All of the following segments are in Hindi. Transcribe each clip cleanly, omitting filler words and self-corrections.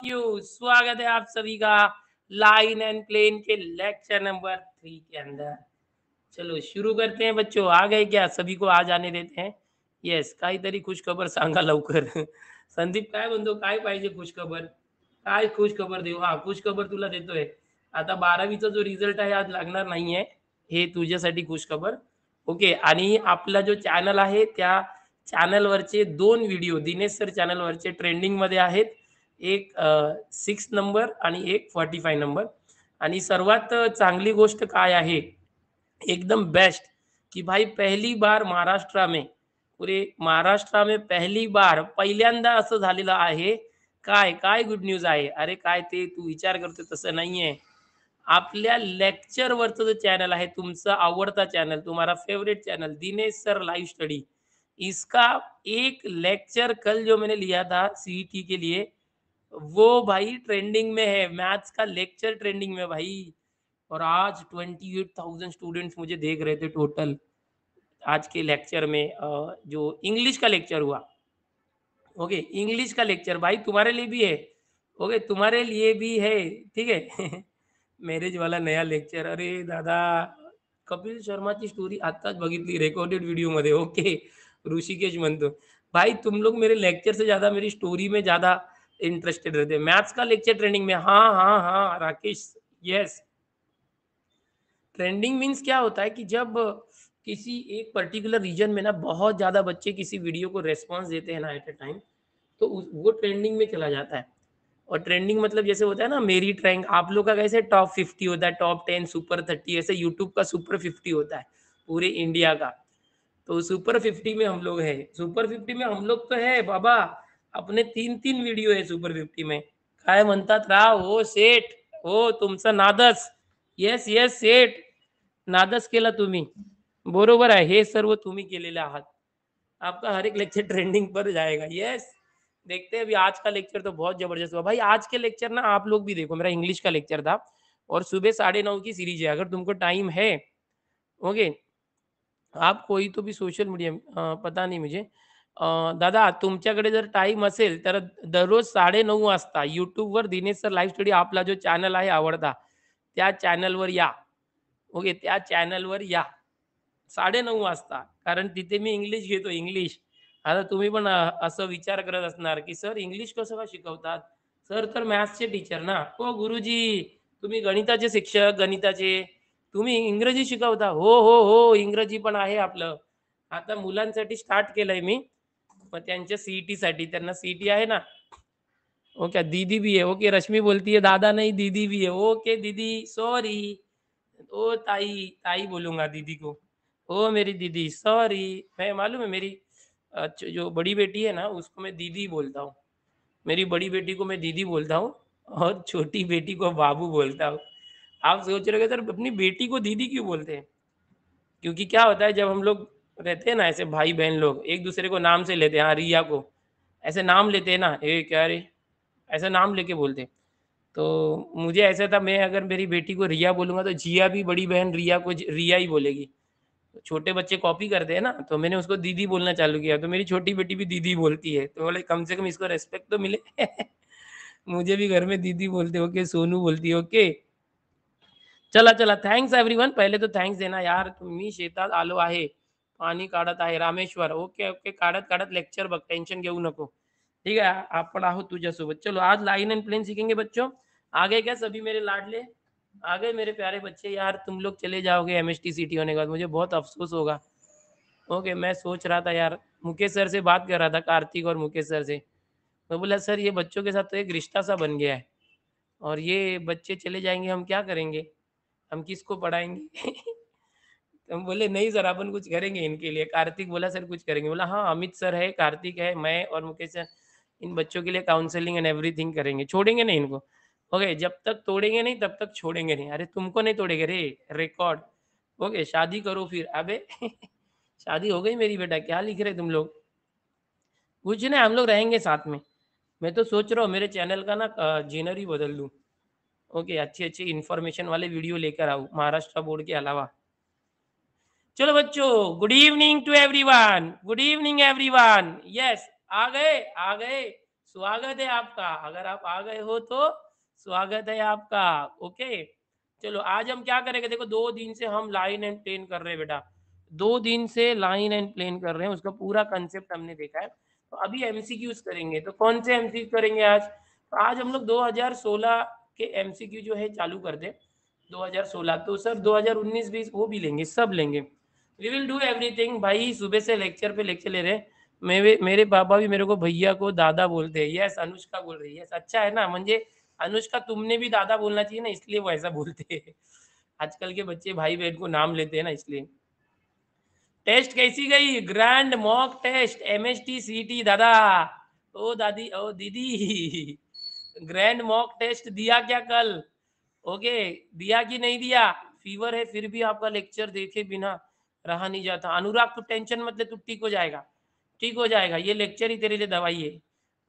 यू, स्वागत है आप सभी का लाइन एंड प्लेन के लेक्चर नंबर 3 के अंदर। चलो शुरू करते हैं बच्चों। आ गए क्या? सभी को आ जाने देते हैं। येस, काहीतरी खुश खबर सांगा लवकर. संदीप काय म्हणतो? काय पाहिजे खुश खबर? काय खुश खबर देऊ? हा, खुश खबर तुला देतोय. आता 12वीचा जो रिझल्ट आहे आज लागणार नाहीये, हे तुझ्यासाठी खुश खबर. ओके. आणि आपला जो चॅनल आहे त्या चॅनलवरचे 2 व्हिडिओ दिनेश सर चॅनलवरचे ट्रेंडिंगमध्ये आहेत. एक 6 नंबर आणि एक 45 नंबर. आणि सर्वात चांगली गोष्ट काय आहे, एकदम बेस्ट, कि भाई पहली बार महाराष्ट्र में, पुरे महाराष्ट्र में पहली बार पहिल्यांदा असं झालेलं आहे. काय काय गुड न्यूज आहे? अरे काय ते तू विचार करतो तसं नाहीये. आपल्या लेक्चरवरचं जो चॅनल आहे, तुमचा आवडता चॅनल, तुम्हारा favourite channel Dinesh sir live study, इसका एक लेक्चर कल जो मैंने लिया था सीईटी के लिए, वो भाई ट्रेंडिंग में है। मैथ्स का लेक्चर ट्रेंडिंग में भाई। और आज 28,000 स्टूडेंट्स मुझे देख रहे थे टोटल आज के लेक्चर में। जो इंग्लिश का लेक्चर हुआ, ओके, इंग्लिश का लेक्चर भाई तुम्हारे लिए भी है। ओके, तुम्हारे लिए भी है, ठीक है. मॅरेज वाला नया लेक्चर. अरे दादा, कपिल शर्माची स्टोरी आत्ताच बघितली रेकॉर्डेड व्हिडिओमध्ये. ओके, ऋषिकेश म्हणतो भाई तुम लोग मेरे लेक्चर से ज़्यादा मेरी स्टोरी में ज़्यादा इंटरेस्टेड रहते हैं. मैथ्स का लेक्चर ट्रेंडिंग में. हाँ हाँ हाँ राकेश, यस. ट्रेंडिंग मीन्स क्या होता है कि जब किसी एक पर्टिकुलर रीजन में ना बहुत ज़्यादा बच्चे किसी वीडियो को रेस्पॉन्स देते हैं ना एट अ टाइम, तो वो ट्रेंडिंग में चला जाता है. और ट्रेंडिंग मतलब जैसे होता है ना मेरी ट्रेंड, आप लोग का कैसे टॉप 50 होता है, टॉप 10, सुपर 30, ऐसे यूट्यूब का सुपर 50 होता है पूरे इंडिया का. तो सुपर 50 में हम लोग है. सुपर 50 में हम लोग तो है बाबा. अपने 3-3 वीडियो आहे सुपर 50 में. काय म्हणतात राव? हो सेठ, हो तुमचा नादच. येस येस सेठ, नादच केला तुम्ही. बरोबर आहे, हे सर्व तुम्ही केलेले आहात. आपका हर एक लेक्चर ट्रेंडिंग पर जाएगा. यस, देखते हैं. अभी आज का लेक्चर तो बहुत जबरदस्त हुआ भाई. आज के लेक्चर ना आप लोग भी देखो. मेरा इंग्लिश का लेक्चर था और सुबह 9:30 की सीरीज है. अगर तुमको टाइम है, ओके, आप कोई तो भी सोशल मीडिया, पता नाही मुझे. दादा तुमच्याकडे जर टाईम असेल तर दररोज 9:30 वाजता यूट्यूबवर दिनेश सर लाईव्ह स्टडी आपला जो चॅनल आहे आवडता, त्या चॅनलवर या. ओके, त्या चॅनलवर या 9:30 वाजता. कारण तिथे मी इंग्लिश घेतो, इंग्लिश. आता तुम्ही पण असं विचार करत असणार, की सर इंग्लिश कसं काय शिकवतात? सर तर मॅथ्सचे टीचर ना. हो गुरुजी, तुम्ही गणिताचे शिक्षक, गणिताचे. तुम्ही इंग्रजी शिकवता? हो, हो, हो, इंग्रजी पण आहे आपलं. आता मुलांसाठी स्टार्ट केलंय मी. मग त्यांच्या सीईटीसाठी, त्यांना सीईटी आहे ना. ओके, दीदी भी है. ओके, रश्मि बोलती है दादा नहीं दीदी भी है. ओके दीदी, सॉरी. ओ ताई, ताई बोलूंगा दीदी को. ओ मेरी दीदी, सॉरी. मैं मालूम है मेरी जो बड़ी बेटी है ना उसको मैं दीदी बोलता हूँ. मेरी बड़ी बेटी को मैं दीदी बोलता हूँ और छोटी बेटी को बाबू बोलता हूँ. आप सोच रहे हो सर अपनी बेटी को दीदी क्यों बोलते हैं? क्योंकि क्या होता है जब हम लोग रहते हैं ना ऐसे भाई बहन लोग एक दूसरे को नाम से लेते हैं. हाँ, रिया को ऐसे नाम लेते हैं ना, ए क्या रे, ऐसा नाम लेके बोलते हैं. तो मुझे ऐसा था, मैं अगर मेरी बेटी को रिया बोलूंगा तो जिया भी बड़ी बहन रिया को रिया ही बोलेगी. तो छोटे बच्चे कॉपी करते हैं ना, तो मैंने उसको दीदी बोलना चालू किया. तो मेरी छोटी बेटी भी दीदी बोलती है. तो बोले कम से कम इसको रेस्पेक्ट तो मिले. मुझे भी घर में दीदी बोलते. ओके, सोनू बोलती है. ओके, चला चला, थँक्स एव्हरीवन. पहिले तो थँक्स देना यार. मी शेतात आलो आहे, पाणी काढत आहे. रामेश्वर, ओके ओके, काढत काढत लेक्चर बघ, टेंशन घेऊ नको. ठीक है, आपण आहोत तुझ्यासोबत. चलो आज लाइन एंड प्लेन सीखेंगे बच्चों. आ गए क्या सभी मेरे लाडले? आ गए मेरे प्यारे बच्चे? यार तुम लोग चले जाओगे एमएसटी सीटी होने के बाद, मुझे बहुत अफसोस होगा. ओके, मैं सोच रहा था यार, मुकेश सर से बात कर रहा था, कार्तिक और मुकेश सर से. मैं बोला सर ये बच्चों के साथ तो एक रिश्ता सा बन गया है, और ये बच्चे चले जाएंगे, हम क्या करेंगे? हम किसको पढ़ाएंगे? तो हम बोले नहीं सर अपन कुछ करेंगे इनके लिए. कार्तिक बोला सर कुछ करेंगे. बोला हाँ, अमित सर है, कार्तिक है, मैं और मुकेश सर इन बच्चों के लिए काउंसलिंग एंड एवरीथिंग करेंगे. छोड़ेंगे नहीं इनको. ओके, जब तक तोड़ेंगे नहीं तब तक छोड़ेंगे नहीं. अरे तुमको नहीं तोड़ेंगे रे, रिकॉर्ड. ओके, शादी करो फिर. अबे शादी हो गई मेरी बेटा, क्या लिख रहे तुम लोग? कुछ नहीं, हम लोग रहेंगे साथ में. मैं तो सोच रहा हूँ मेरे चैनल का ना जीनर ही बदल दूँ. ओके, अच्छी अच्छी इन्फॉर्मेशन वाले वीडियो लेकर आऊँ महाराष्ट्र बोर्ड के अलावा. चलो बच्चों, good evening to everyone. Good evening everyone. Yes, आ गए आ गए. स्वागत है आपका। अगर आप आ गए हो तो स्वागत है आपका। ओके, चलो आज हम क्या करेंगे, देखो 2 दिन से हम लाइन एंड प्लेन कर रहे हैं बेटा। 2 दिन से लाइन एंड प्लेन कर रहे हैं, उसका पूरा कांसेप्ट हमने देखा है। तो अभी एमसीक्यूज़ करेंगे, तो कौन से एमसीक्यू करेंगे आज? तो आज हम लोग 2016 के एमसीक्यू जो है चालू कर दें। 2016 तो सर 2019-20 वो भी लेंगे, सब लेंगे। वी विल डू एवरीथिंग भाई। सुबह से लेक्चर पे लेक्चर ले रहे हैं। मेरे पापा भी मेरे को भैया को दादा बोलते हैं। यस, अनुष्का बोल रही है। यस, अच्छा है ना, म्हणजे अनुष्का तुमने भी दादा बोलना चाहिए ना, इसलिए वो ऐसा बोलते हैं। आजकल के बच्चे भाई बहन को नाम लेते हैं ना, इसलिए। टेस्ट कैसी गई? ग्रैंड मॉक टेस्ट एमएसटी सीटी दादा, ओ दादी, ओ दीदी। ग्रैंड मॉक टेस्ट दिया क्या कल? ओके, दिया कि नहीं दिया? फीवर है फिर भी आपका लेक्चर देखे बिना रहा नहीं जाता। अनुराग तू टेंशन मत ले, तू ठीक हो जाएगा, ठीक हो जाएगा। ये लेक्चर ही तेरे लिए दवाई है।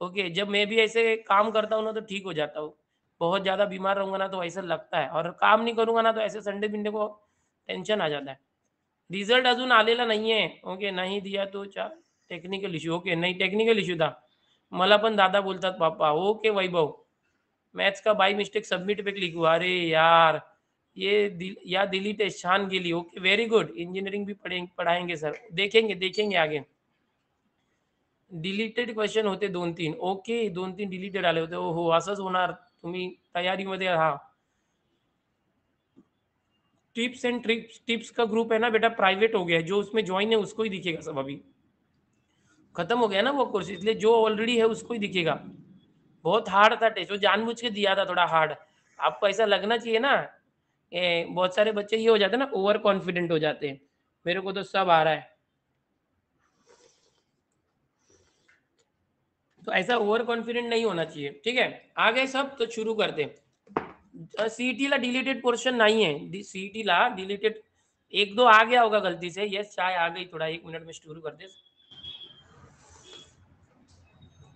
ओके, जब मैं भी ऐसे काम करता हूँ ना तो ठीक हो जाता हूँ। बहुत ज़्यादा बीमार रहूँगा ना तो ऐसा लगता है, और काम नहीं करूँगा ना तो ऐसे संडे बिंडे को टेंशन आ जाता है। रिझल्ट अजून आलेला नाहीये. ओके, नाही दिया तो टेक्निकल इश्यू. ओके, नाही टेक्निकल इश्यू था. मला पण दादा बोलतात पापा. ओके वैभव, मैथ्स का बाय मिस्टेक सबमिट पे क्लिक हुआ. अरे यार, या दिली टेस्ट छान गेली. Okay, very good. इंजिनियरिंग भी पढ़ाएंगे सर, देखेंगे देखेंगे आगे. डिलीटेड क्वेश्चन होते 2-3. ओके, 2-3 डिलीटेड आले होते. हो असंच होणार. तुम्ही तयारीमध्ये राहा. टिप्स एंड ट्रिक्स, टिप्स का ग्रुप है ना बेटा, प्राइवेट हो गया है. जो उसमें ज्वाइन है उसको ही दिखेगा सब. अभी खत्म हो गया ना वो कोर्स, इसलिए जो ऑलरेडी है उसको ही दिखेगा. बहुत हार्ड था टेस्ट, वो जानबूझ के दिया था थोड़ा हार्ड. आपको ऐसा लगना चाहिए ना. बहुत सारे बच्चे ये हो जाते हैं ना, ओवर कॉन्फिडेंट हो जाते हैं. मेरे को तो सब आ रहा है, तो ऐसा ओवर कॉन्फिडेंट नहीं होना चाहिए. ठीक है, आ गए सब, तो शुरू करते हैं. सीईटी ला डिलीटेड पोर्शन नहीं है. सीईटी ला डिलीटेड एक दो आ गया होगा गलती से. यस, चाय आ गई, थोड़ा 1 मिनट में शुरू करते.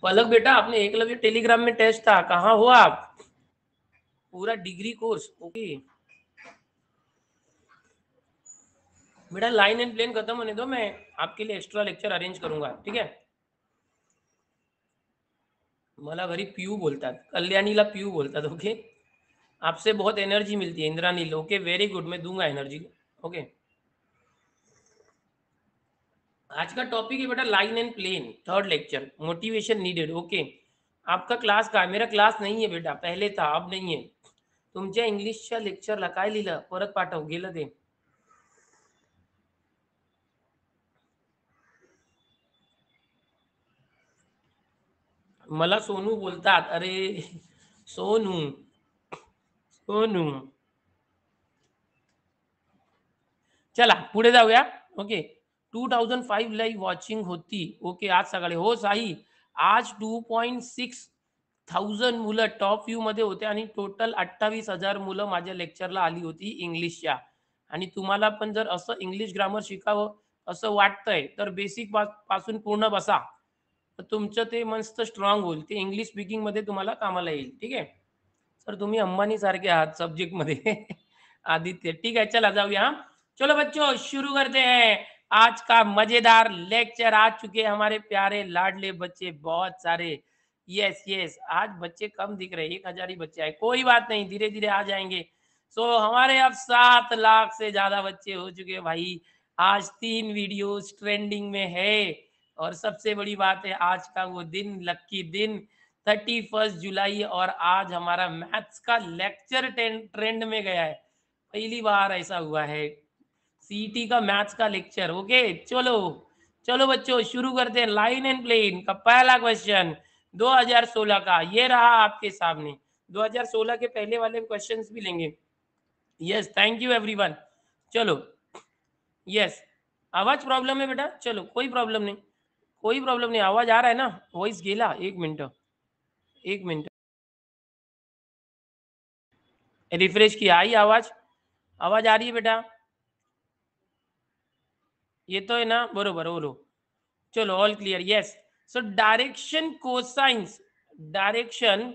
पलक बेटा, आपने एकलव्य टेलीग्राम में टेस्ट था, कहाँ हो आप? पूरा डिग्री कोर्स. ओके बेटा, लाइन एंड प्लेन खत्म होने दो, मैं आपके लिए एक्स्ट्रा लेक्चर अरेंज करूंगा. ठीक है. मला घरी पियू बोलतात, कल्याणीला पियू बोलतात. ओके, आपसे बहुत एनर्जी मिलती है इंद्रानील. ओके, वेरी गुड, मैं दूंगा एनर्जी. ओके, आज का टॉपिक है बेटा line and plane, third lecture, motivation needed. Okay, आपका क्लास का है? मेरा क्लास नहीं है बेटा, पहले था अब नहीं है. तुमच्या इंग्लिशच्या लेक्चरला काय लिहिलं, परत पाठव, गेलं ते. मला सोनू बोलतात. अरे सोनू, सोनू. चला पुढे जाऊया. ओके, 2005 लाईव्ह वॉचिंग होती. ओके, आज सकाळी. हो साई, आज 2,600 मुलं टॉप व्ह्यू मध्ये होते आणि टोटल 28,000 मुलं माझ्या लेक्चरला आली होती इंग्लिशच्या. आणि तुम्हाला पण जर असं इंग्लिश ग्रामर शिकावं असं वाटतंय तर बेसिक पासून पूर्ण बसा. तर तुमचं ते मस्त स्ट्रॉंग होईल. ते इंग्लिश स्पीकिंग मध्ये तुम्हाला कामाला येईल. ठीक आहे सर, तुम्ही अंबानी सारखे आहात सब्जेक्ट मध्ये. आदित्य, ठीक है, चला जाऊया. हाँ? चलो बच्चों, शुरू करते हैं आज का मजेदार लेक्चर. आ चुके हैं हमारे प्यारे लाडले बच्चे बहुत सारे. यस यस, आज बच्चे कम दिख रहे हैं, 1,000 ही बच्चे आए, कोई बात नहीं, धीरे धीरे आ जाएंगे. सो हमारे अब 7 लाख से ज्यादा बच्चे हो चुके हैं भाई. आज 3 वीडियोस ट्रेंडिंग में है. और सबसे बड़ी बात है, आज का वो दिन, लक्की दिन, 31 जुलाई, और आज हमारा मैथ्स का लेक्चर ट्रेंड में गया है. पहली बार ऐसा हुआ है, सीटी का मैथ्स का लेक्चर. ओके, चलो चलो बच्चों, शुरू करते हैं. लाइन एंड प्लेन का पहला क्वेश्चन 2016 का, ये रहा आपके सामने. 2016 के पहले वाले क्वेश्चंस भी लेंगे. Yes, thank you everyone. चलो, यस, आवाज प्रॉब्लम है बेटा? चलो, कोई प्रॉब्लम नहीं, कोई प्रॉब्लम नहीं. आवाज आ रहा है ना? वॉइस गेला, 1 मिनिट, 1 मिनिट. रिफ्रेश किया, आई आवाज? आवाज आ रही है बेटा? ये तो है ना, बरोबर, बोलो. चलो, all clear. Yes, so direction cosines, direction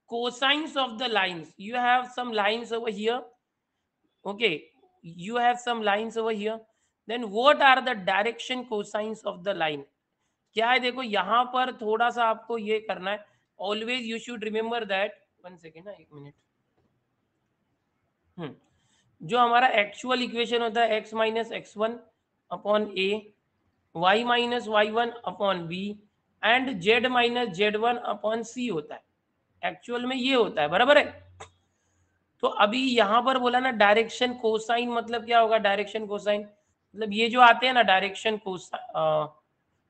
cosines of the lines. You have some lines over here. Okay, you have some lines over here. Then what are the direction cosines of the line? क्या है, देखो यहाँ पर थोड़ा सा आपको ये करना है. Always you should remember that, 1 second ना, 1 मिनट। जो हमारा एक्चुअल इक्वेशन होता है x minus x one upon A, y minus Y one upon B and z minus Z one upon C होता है। एक्चुअल में ये होता है, बराबर है। तो अभी यहाँ पर बोला ना डायरेक्शन कोसाइन, मतलब क्या होगा डायरेक्शन कोसाइन, मतलब ये जो आते हैं ना डायरेक्शन कोसाइन,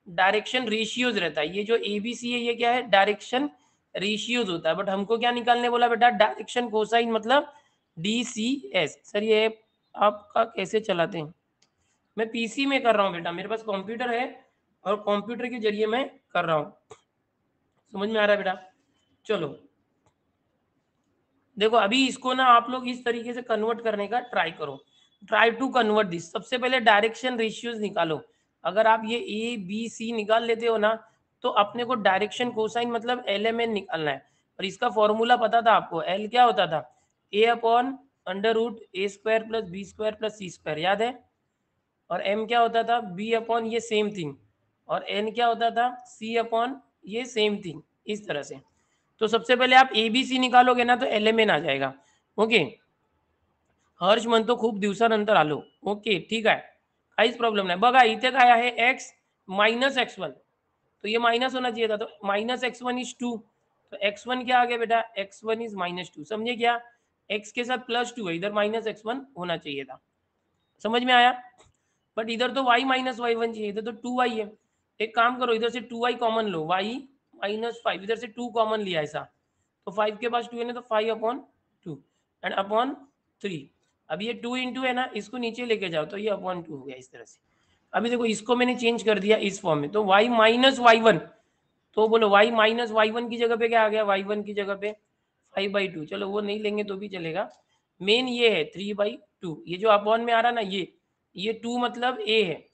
डायरेक्शन रेशियोज रहता है। ये जो ए बी सी है ये क्या है, डायरेक्शन रेशियोज होता है। बट हमको क्या निकालने बोला बेटा, डायरेक्शन कोसाइन मतलब डी सी एस। सर ये आपका कैसे चलाते हैं? मैं पीसी में कर रहा हूँ बेटा, मेरे पास कंप्यूटर है और कंप्यूटर के जरिए मैं कर रहा हूँ। समझ में आ रहा है बेटा? चलो देखो अभी इसको ना आप लोग इस तरीके से कन्वर्ट करने का ट्राई करो, ट्राई टू कन्वर्ट दिस। सबसे पहले डायरेक्शन रेशियोज निकालो। अगर आप ये ए बी सी निकाल लेते हो ना, तो अपने को डायरेक्शन कोसाइन मतलब एल एम एन निकालना है। और इसका फॉर्मूला पता था आपको, एल क्या होता था, A upon under root A square plus B square plus C square, याद है। और एम क्या होता था, बी अपॉन ये सेम थिंग। और एन क्या होता था, सी अपॉन ये सेम थिंग, इस तरह से। तो सबसे पहले आप ए बी सी निकालोगे ना तो एल एम एन आ जाएगा। ओके, हर्ष म्हणतो खूप दिवसानंतर आलो. ओके ठीक आहे, काहीच प्रॉब्लेम नाही. बघा इथे काय आहे, एक्स माइनस एक्स वन, तो ये माइनस होना चाहिए था, तो minus x one is two, तो एक्स वन क्या आ गया बेटा, x one is minus two. समझे क्या, एक्स के साथ प्लस टू है, इधर माइनस एक्स वन होना चाहिए था। समझ में आया? बट इधर तो y माइनस वाई वन चाहिए, इधर तो टू वाई है। एक काम करो, इधर से टू वाई कॉमन लो, y माइनस फाइव, इधर से टू कॉमन लिया ऐसा, तो फाइव के पास टू है ना, तो five upon two and upon three. अब ये टू इंटू है ना, इसको नीचे लेके जाओ तो ये अपॉन टू हो गया इस तरह से। अभी देखो इसको मैंने चेंज कर दिया इस फॉर्म में, तो y माइनस वाई वन, तो बोलो y माइनस वाई वन की जगह पे क्या आ गया, वाई वन की जगह पे फाइव बाई टू। चलो वो नहीं लेंगे तो भी चलेगा, मेन ये है थ्री बाई टू। ये जो अपॉन में आ रहा ना, ये टू मतलब ए है,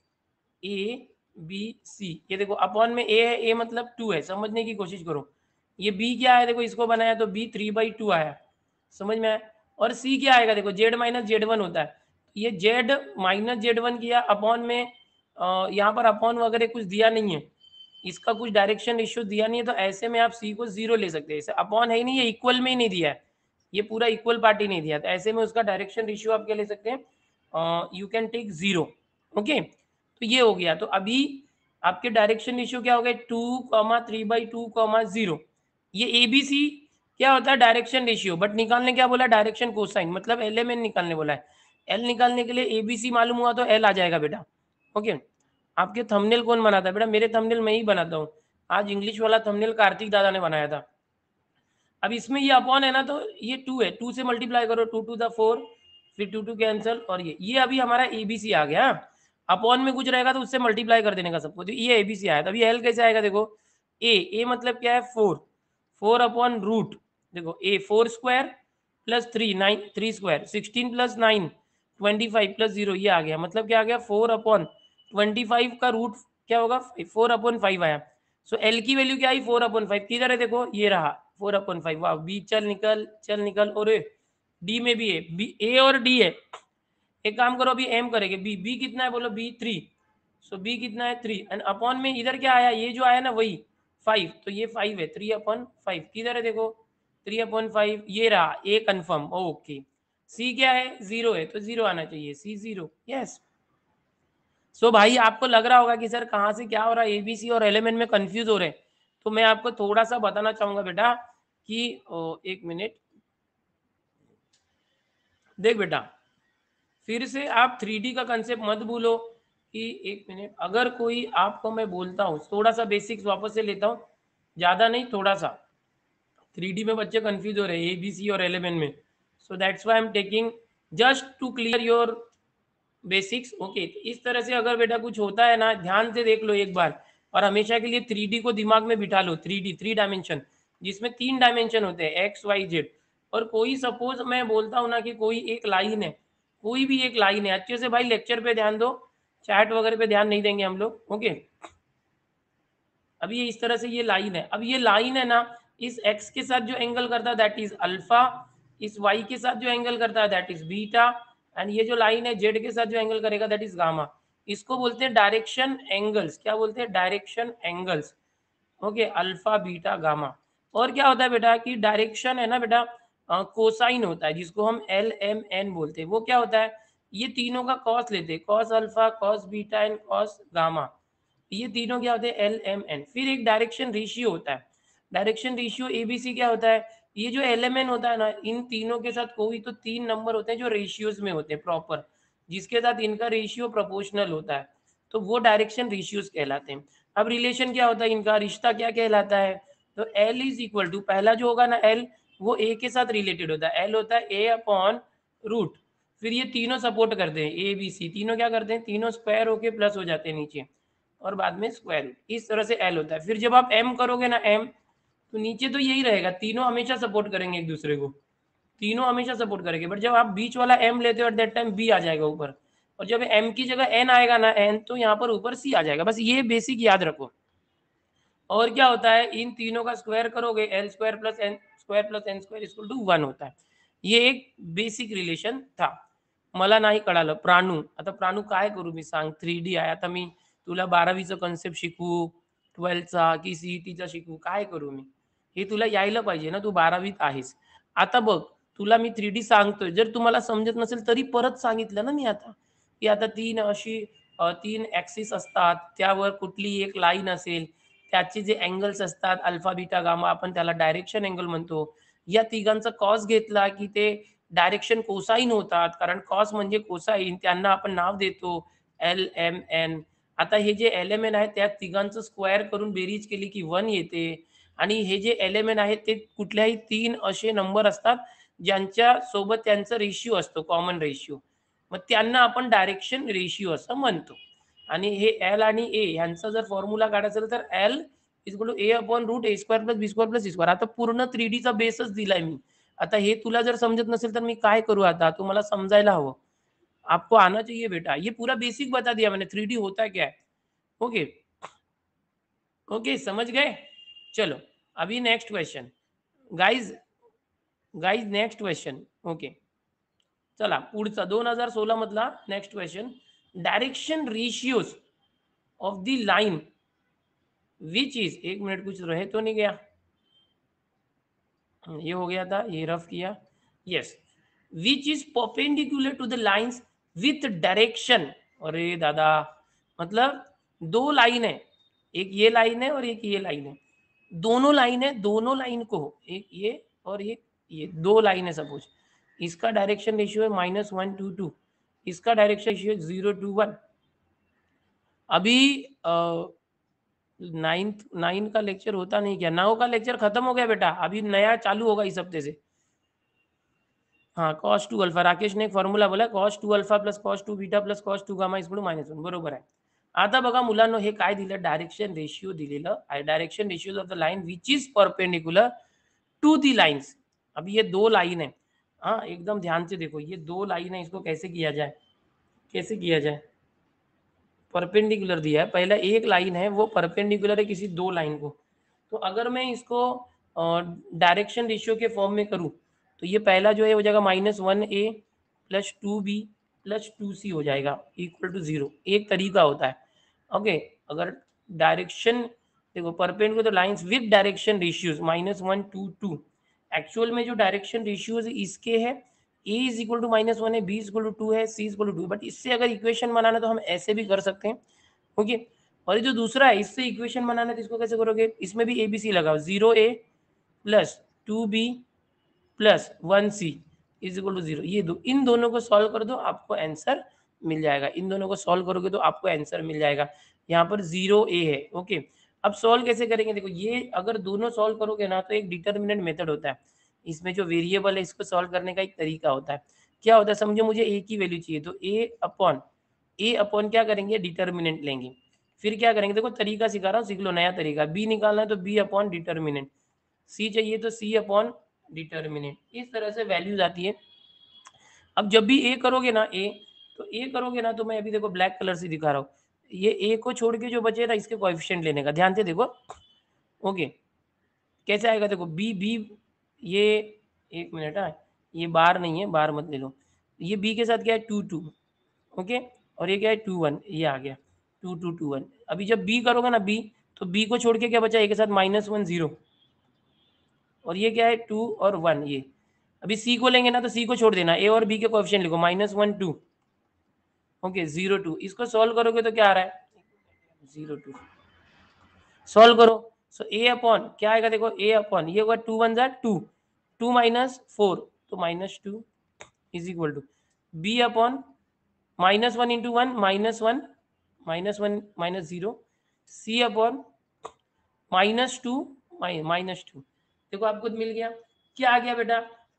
ए बी सी, ये देखो अपॉन में ए है, ए मतलब टू है, समझने की कोशिश करो। ये बी क्या है, देखो इसको बनाया तो बी थ्री बाई टू आया, समझ में आया। और सी क्या आएगा, देखो जेड माइनस जेड वन होता है, ये जेड माइनस जेड वन किया अपॉन में, यहाँ पर अपॉन वगैरह कुछ दिया नहीं है, इसका कुछ डायरेक्शन रेशियो दिया नहीं है, तो ऐसे में आप सी को जीरो ले सकते हैं। अपॉन है ही नहीं, ये इक्वल में ही नहीं दिया है, ये पूरा इक्वल पार्टी नहीं दिया, तो ऐसे में उसका डायरेक्शन रेशियो आप क्या ले सकते हैं, you can take zero. Okay, तो ये हो गया। तो अभी आपके डायरेक्शन रेशियो क्या हो गए, two comma three by two comma zero. ये ए बी सी क्या होता है, डायरेक्शन रेशियो। बट निकालने क्या बोला, डायरेक्शन कोसाइन, मतलब एल एम एन निकालने बोला है। एल निकालने के लिए ए बी सी मालूम हुआ तो एल आ जाएगा बेटा। ओके, आपके थंबनेल कौन बनाता है बेटा, मेरे थंबनेल मैं ही बनाता हूँ। आज इंग्लिश वाला थंबनेल कार्तिक दादा ने बनाया था। अब इसमें ये अपॉन है ना, तो ये टू है, टू से मल्टीप्लाई करो, टू टू द फोर, फिर टू टू कैंसल, और ये अभी हमारा एबीसी आ गया। अपॉन में कुछ रहेगा तो उससे मल्टीप्लाई कर देने का सबको, तो ये एबीसी आया। तभी एल कैसे आएगा, देखो ए मतलब क्या है, फोर, फोर अपॉन रूट, देखो ए four square plus three, nine, three square sixteen plus nine twenty five plus zero, ये आ गया। मतलब क्या आ गया, फोर अपॉन ट्वेंटी फाइव का रूट क्या होगा, फोर अपॉन फाइव आया। सो एल की वैल्यू क्या आई, फोर अपॉन फाइव। किधर है, देखो ये रहा फोर अपॉन फाइव। वाह, बी चल निकल, चल निकल, और डी में भी है, बी ए और डी है। एक काम करो, अभी एम करेंगे, बी, बी कितना है बोलो, बी थ्री, सो बी कितना है थ्री, एंड अपॉन में इधर क्या आया, ये जो आया ना वही फाइव, तो ये फाइव है, थ्री अपॉन फाइव। किधर है देखो, थ्री अपॉन फाइव, ये रहा ए कंफर्म। ओके, सी क्या है, जीरो है, तो जीरो आना चाहिए, सी जीरो, यस। सो भाई आपको लग रहा होगा कि सर कहाँ से क्या हो रहा है, एबीसी और एलिमेंट में कंफ्यूज हो रहे हैं, तो मैं आपको थोड़ा सा बताना चाहूंगा बेटा कि एक मिनट देख बेटा, फिर से आप 3D का कंसेप्ट मत भूलो कि एक मिनट, अगर कोई आपको मैं बोलता हूँ, थोड़ा सा बेसिक्स वापस से लेता हूँ, ज़्यादा नहीं थोड़ा सा। 3D में बच्चे कंफ्यूज हो रहे हैं एबीसी और एलिमेंट में, so that's why I am taking just to clear your basics. Okay, इस तरह से अगर बेटा कुछ होता है ना, ध्यान से देख लो एक बार, और हमेशा के लिए 3D को दिमाग में बिठा लो, 3D थ्री डायमेंशन, जिसमें तीन डायमेंशन होते हैं, एक्स वाई जेड। और कोई सपोज मैं बोलता हूँ ना कि कोई एक लाइन है, कोई भी एक लाइन है, अच्छे से भाई लेक्चर पे ध्यान दो, चैट वगैरह पे ध्यान नहीं देंगे हम लोग। ओके, अब ये इस तरह से ये लाइन है, अब ये लाइन है ना, इस x के साथ जो एंगल करता है दैट इज अल्फा, इस y के साथ जो एंगल करता है दैट इज बीटा, एंड ये जो लाइन है z के साथ जो एंगल करेगा दैट इज गामा। इसको बोलते हैं डायरेक्शन एंगल्स, क्या बोलते हैं, direction angles. Okay, alpha beta gamma. और क्या होता है बेटा कि डायरेक्शन है ना बेटा, कोसाइन होता है जिसको हम एल एम एन बोलते हैं। वो क्या होता है, ये तीनों का कॉस लेते हैं, cos alpha, cos beta and cos gamma. ये तीनों क्या होते हैं, एल एम एन। फिर एक डायरेक्शन रेशियो होता है, डायरेक्शन रेशियो एबीसी क्या होता है, ये जो एल एम एन होता है ना, इन तीनों के साथ कोई तो 3 नंबर होते हैं जो रेशियोज में होते हैं प्रॉपर, जिसके साथ इनका रेशियो प्रोपोर्शनल होता है, तो वो डायरेक्शन रेशियोज कहलाते हैं। अब रिलेशन क्या होता है इनका, रिश्ता क्या कहलाता है, तो L इज इक्वल टू, पहला जो होगा ना L, वो A के साथ रिलेटेड होता है, L होता है A अपॉन रूट। फिर ये तीनों सपोर्ट करते हैं, ए बी सी तीनों क्या करते हैं, तीनों स्क्वायर होके प्लस हो जाते हैं नीचे, और बाद में स्क्वायर रूट, इस तरह से L होता है। फिर जब आप M करोगे ना M, तो नीचे तो यही रहेगा, तीनों हमेशा सपोर्ट करेंगे एक दूसरे को, तीनों हमेशा सपोर्ट करेंगे, बट जब आप बीच वाला M लेते हो एट दैट टाइम B आ जाएगा ऊपर, और जब M की जगह N आएगा ना N, तो यहाँ पर ऊपर C आ जाएगा। बस ये बेसिक याद रखो। और क्या होता है, इन तीनों का स्क्वायर करोगे, l square plus n square equal to 1 होता है। ये एक बेसिक रिलेशन था। मला नाही कळालं प्राणू, आता प्राणू काय करू मी सांग, 3D आहे, आता मी तुला 12वीचं कन्सेप्ट शिकवू, 12चा की सीईटीचा शिकवू, काय करू मी, हे तुला यायला पाहिजे ना, तू 12वीत आहेस। आता बघ, तुला मी 3D सांगतोय, जर तुम्हाला समजत नसेल तरी परत सांगितलं ना मी आता, की आता तीन अशी 3 ॲक्सिस असतात, त्यावर कुठली एक लाईन असेल, त्याचे जे अँगल्स असतात अल्फा, बीटा, गामा, आपण त्याला डायरेक्शन अँगल म्हणतो। या तिघांचा कॉस घेतला की ते डायरेक्शन कोसाइन होतात, कारण कॉस म्हणजे कोसाइन, त्यांना आपण नाव देतो एल एम एन। आता हे जे एल एम एन आहे त्या तिघांचं स्क्वेअर करून बेरीज केली की 1 येते, आणि हे जे एल एम एन आहेत ते कुठल्याही 3 असे नंबर असतात ज्यांच्या सोबत त्यांचा रेशियो असतो, कॉमन रेशियो, मग त्यांना आपण डायरेक्शन रेशियो असं म्हणतो। आणि हे एल आणि ए ह्यांचा जर फॉर्म्युला काढायचा असेल तर L equal to A upon root A square plus B square plus C square. आता पूर्ण 3D चा बेसच दिलाय मी। आता हे तुला जर समजत नसेल तर मी काय करू, आता तुम्हाला समजायला हवं, आपको आना चाहिए बेटा, ये पूरा बेसिक बता दिया मैंने, 3D होता क्या है। ओके, ओके समझ गए। चलो अभी next question, guys, guys next question. Okay, चला पुढचा 2016 मधला next question, direction ratios of the line which is, एक मिनट कुछ रहे तो नहीं गया, ये हो गया था, ये रफ किया, yes, which is perpendicular to the lines with direction. अरे दादा, मतलब दो लाइन है, एक ये लाइन है और एक ये लाइन है, दोनों लाइन है, दोनों लाइन को, एक ये और एक ये दो लाइन है सपोज, इसका डायरेक्शन रेशियो है -1 to 2, इसका डायरेक्शन रेशियो 0 to 1। अभी नाइन्थ 9 का लेक्चर होता नहीं क्या, 9 का लेक्चर खत्म हो गया बेटा, अभी नया चालू होगा इस हफ्ते से। हाँ, कॉस 2 अल्फा, राकेश ने एक फॉर्म्युला बोला, cos 2 alpha plus cos 2 beta plus cos 2 gamma equal to -1, बरोबर आहे। आता बघा मुलांनो, हे काय दिलं, डायरेक्शन रेशियो दिलेलं आहे, direction ratio of the line which is perpendicular to the lines. अब ये दो लाइन है, हाँ एकदम ध्यान से देखो, ये दो लाइन है, इसको कैसे किया जाए, कैसे किया जाए, परपेंडिकुलर दिया है, पहला एक लाइन है वो परपेंडिकुलर है किसी दो लाइन को, तो अगर मैं इसको डायरेक्शन रेशियो के फॉर्म में करूँ, तो ये पहला जो है हो जाएगा -1a plus 2b plus 2c हो जाएगा इक्वल टू 0, एक तरीका होता है। ओके, अगर डायरेक्शन देखो perpendicular lines with direction ratios -1 to 2, actual में जो डायरेक्शन रेशियोज इसके है, ए इज इक्वल टू -1 है, बी इज इक्वल टू 2 है, सी इज इक्वल टू 2, बट इससे अगर इक्वेशन बनाना तो हम ऐसे भी कर सकते हैं। ओके, और ये जो दूसरा है इससे इक्वेशन बनाना तो इसको कैसे करोगे, इसमें भी ए बी सी लगाओ, 0a plus 2b plus 1c is equal to 0, ये दो, इन दोनों को सॉल्व कर दो आपको आंसर मिल जाएगा, इन दोनों को सॉल्व करोगे तो आपको आंसर मिल जाएगा। यहाँ पर 0a है। ओके, अब सॉल्व कैसे करेंगे, देखो ये अगर दोनों सॉल्व करोगे ना तो एक डिटर्मिनेंट मेथड होता है, इसमें जो वेरिएबल है इसको सॉल्व करने का एक तरीका होता है। क्या होता है, समझो मुझे ए की वैल्यू चाहिए, तो ए अपॉन क्या करेंगे, डिटर्मिनेंट लेंगे, फिर क्या करेंगे, देखो तरीका सिखा रहा हूँ, सीख लो नया तरीका, बी निकालना है तो बी अपॉन डिटर्मिनेंट, सी चाहिए तो सी अपॉन डिटर्मिनेंट, इस तरह से वैल्यूज आती है। अब जब भी ए करोगे ना, ए तो ए करोगे ना, तो मैं अभी देखो ब्लैक कलर से दिखा रहा हूँ, ये ए को छोड़ के जो बचे ना इसके कोएफिशिएंट लेने का, ध्यान से देखो। ओके, कैसे आएगा, देखो बी बी, ये एक मिनट, हाँ ये बार नहीं है, बार मत ले लो, ये बी के साथ क्या है 2 2, ओके, और ये क्या है 2 1, ये आ गया 2 2 2 1। अभी जब बी करोगे ना बी, तो बी को छोड़ के क्या बचा, ए के साथ -1 0, और ये क्या है 2 और 1 ये। अभी सी को लेंगे ना तो सी को छोड़ देना, ए और बी के कोएफिशिएंट लिखो -1 2 ओके 0 2। इसको सॉल्व करोगे तो क्या आ रहा है 0 2। सॉल्व करो सो ए अपॉन क्या आएगा देखो ए अपॉन ये होगा 2 1 2 2 माइनस 4 तो -2 is equal to B upon -1 into 1 -1 -1 -0 C upon -2 -2। देखो आपको मिल गया क्या आ गया बेटा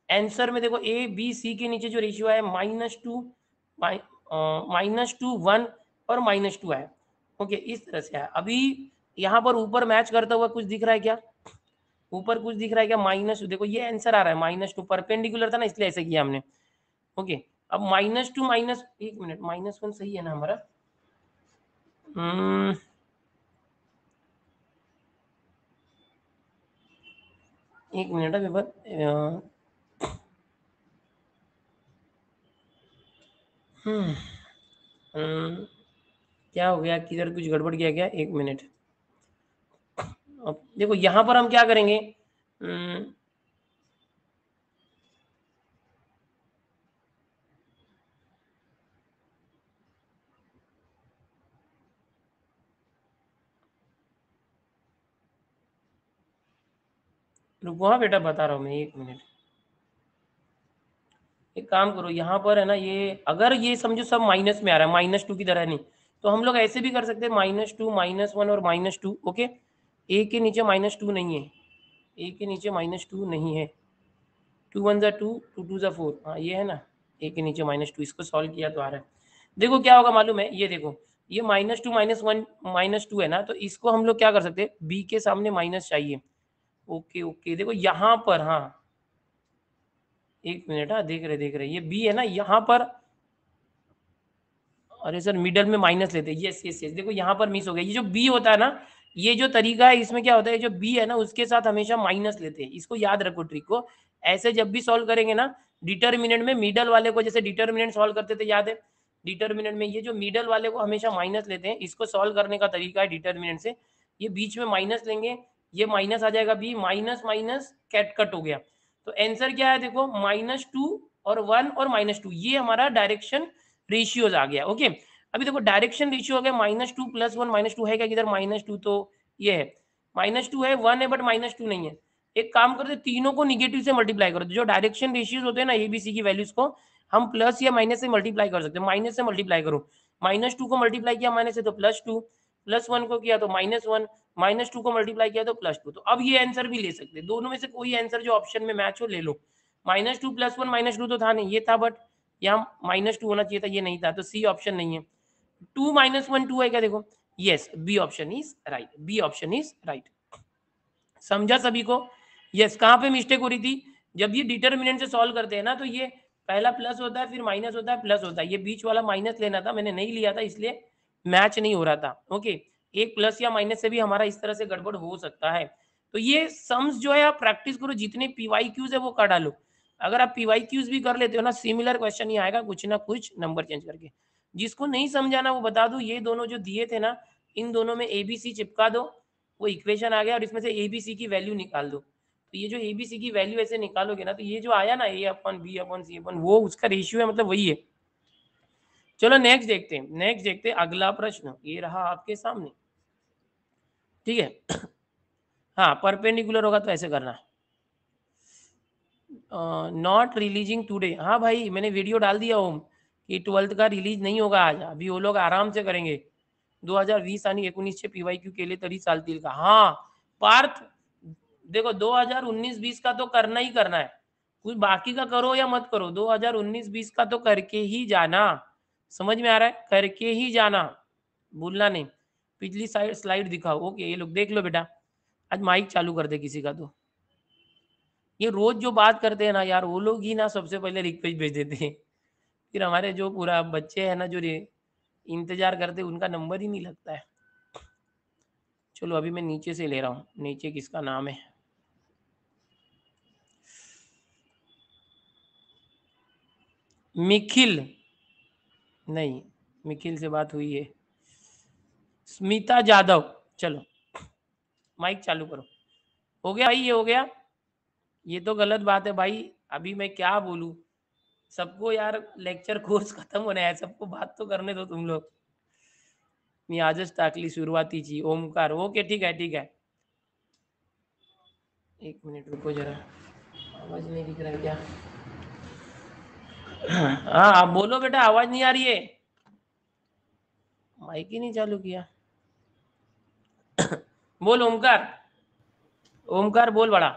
आंसर में। देखो ए बी सी के नीचे जो रेशियो है -2 -2 1 और -2 है। ओके इस तरह से है। अभी यहाँ पर ऊपर मैच करता हुआ कुछ दिख रहा है क्या, ऊपर कुछ दिख रहा है क्या -2। देखो ये आंसर आ रहा है -2 परपेंडिकुलर था ना इसलिए ऐसे किया हमने। ओके अब -2 माइनस एक मिनट -1 सही है ना हमारा। एक मिनट है पेपर क्या हो गया किधर कुछ गड़बड़ किया गया एक मिनट। अब देखो यहाँ पर हम क्या करेंगे रुको हाँ बेटा बता रहा हूँ मैं एक मिनट। एक काम करो यहाँ पर है ना ये अगर ये समझो सब माइनस में आ रहा है -2 की तरह नहीं तो हम लोग ऐसे भी कर सकते हैं -2 -1 और -2। ओके ए के नीचे -2 नहीं है, ए के नीचे -2 नहीं है। 2 1 ज़ा 2 2 2 ज़ा 4 हाँ ये है ना ए के नीचे -2 इसको सॉल्व किया तो आ रहा है। देखो क्या होगा मालूम है ये देखो ये -2 -1 -2 है ना तो इसको हम लोग क्या कर सकते हैं बी के सामने माइनस चाहिए। ओके ओके देखो यहाँ पर हाँ एक मिनट हाँ देख रहे ये बी है ना यहाँ पर। अरे सर मिडल में माइनस लेते हैं यस यस यस देखो यहाँ पर मिस हो गया ये जो बी होता है ना ये जो तरीका है इसमें क्या होता है जो बी है ना उसके साथ हमेशा माइनस लेते हैं। इसको याद रखो ट्रिक को ऐसे जब भी सॉल्व करेंगे ना डिटर्मिनेंट में मिडल वाले को जैसे डिटर्मिनेंट सॉल्व करते थे याद है डिटर्मिनेंट में ये जो मिडल वाले को हमेशा माइनस लेते हैं। इसको सॉल्व करने का तरीका है डिटर्मिनेंट से ये बीच में माइनस लेंगे ये माइनस आ जाएगा B minus minus cut cut हो गया तो आंसर क्या है देखो -2 और 1 और -2 ये हमारा डायरेक्शन रेशियोज आ गया। ओके अभी देखो डायरेक्शन रेशियो हो गया -2 + 1 -2 है क्या किधर -2 तो ये है -2 है 1 है बट -2 नहीं है। एक काम करते तीनों को निगेटिव से मल्टीप्लाई करो जो डायरेक्शन रेशियोज होते हैं ना एबीसी की वैल्यूज को हम प्लस या माइनस से मल्टीप्लाई कर सकते हैं। माइनस से मल्टीप्लाई करो -2 को मल्टीप्लाई किया माइनस से तो +2 +1 को किया तो -1 -2 को मल्टीप्लाई किया तो +2 तो अब ये आंसर भी ले सकते हैं दोनों में से कोई आंसर जो ऑप्शन में मैच हो ले लो। -2 + 1 -2 तो था नहीं ये था बट यहाँ -2 होना चाहिए था ये नहीं था तो सी ऑप्शन नहीं है। 2 -1 2 है क्या देखो yes B option is right B option is right. समझा सभी को यस कहाँ पे मिस्टेक हो रही थी जब ये डिटर्मिनेंट से सॉल्व करते हैं ना तो ये पहला प्लस होता है फिर माइनस होता है प्लस होता है ये बीच वाला माइनस लेना था मैंने नहीं लिया था इसलिए मैच नहीं हो रहा था। ओके एक प्लस या माइनस से भी हमारा इस तरह से गड़बड़ हो सकता है। तो ये सम्स जो है आप प्रैक्टिस करो जितने पीवाई क्यूज है वो कर डालो। अगर आप पीवाई क्यूज भी कर लेते हो ना सिमिलर क्वेश्चन ही आएगा कुछ ना कुछ नंबर चेंज करके। जिसको नहीं समझाना वो बता दो ये दोनों जो दिए थे ना इन दोनों में एबीसी चिपका दो वो इक्वेशन आ गया और इसमें से ए बी सी की वैल्यू निकाल दो। तो ये जो ए बी सी की वैल्यू ऐसे निकालोगे ना तो ये जो आया ना ए अपन बी अपन सी अपन वो उसका रेशियो है मतलब वही है। चलो नेक्स्ट देखते हैं अगला प्रश्न ये रहा आपके सामने ठीक है। हाँ परपेंडिकुलर होगा तो ऐसे करना नॉट रिलीजिंग टुडे। हाँ भाई मैंने वीडियो डाल दिया हूँ कि 12th का रिलीज नहीं होगा आज अभी वो लोग आराम से करेंगे 2020 आणि 19 पीवायक्यू केले तरी चालतील का। हाँ पार्थ देखो 2019-20 का तो करना ही करना है कुछ बाकी का करो या मत करो 2019-20 का तो करके ही जाना। समझ में आ रहा है करके ही जाना भूलना नहीं। पिछली साइड स्लाइड दिखाओ ओके ये लोग देख लो बेटा आज माइक चालू कर दे किसी का तो ये रोज जो बात करते हैं ना यार वो लोग ही ना सबसे पहले रिक्वेस्ट भेज देते हैं फिर हमारे जो पूरा बच्चे हैं ना जो इंतजार करते उनका नंबर ही नहीं लगता है। चलो अभी मैं नीचे से ले रहा हूँ नीचे किसका नाम है निखिल नहीं निखिल से बात हुई है स्मिता जादव। चलो माइक चालू करो हो गया भाई ये हो गया ये तो गलत बात है भाई। अभी मैं क्या बोलूँ? सबको यार लेक्चर कोर्स खत्म होणे आहे. सबको बात तो करने दो तुम लोग. मी आजच टाकली सुरुवातीची. ओमकार. ओके, ठीक आहे, ठीक आहे. 1 मिनिट रुको जरा. आवाज नहीं दिख रहा है क्या? हाँ, आप बोलो बेटा, आवाज नहीं आ रही है. माइक ही नहीं चालू किया. बोल ओमकार. ओमकार बोल बाळा.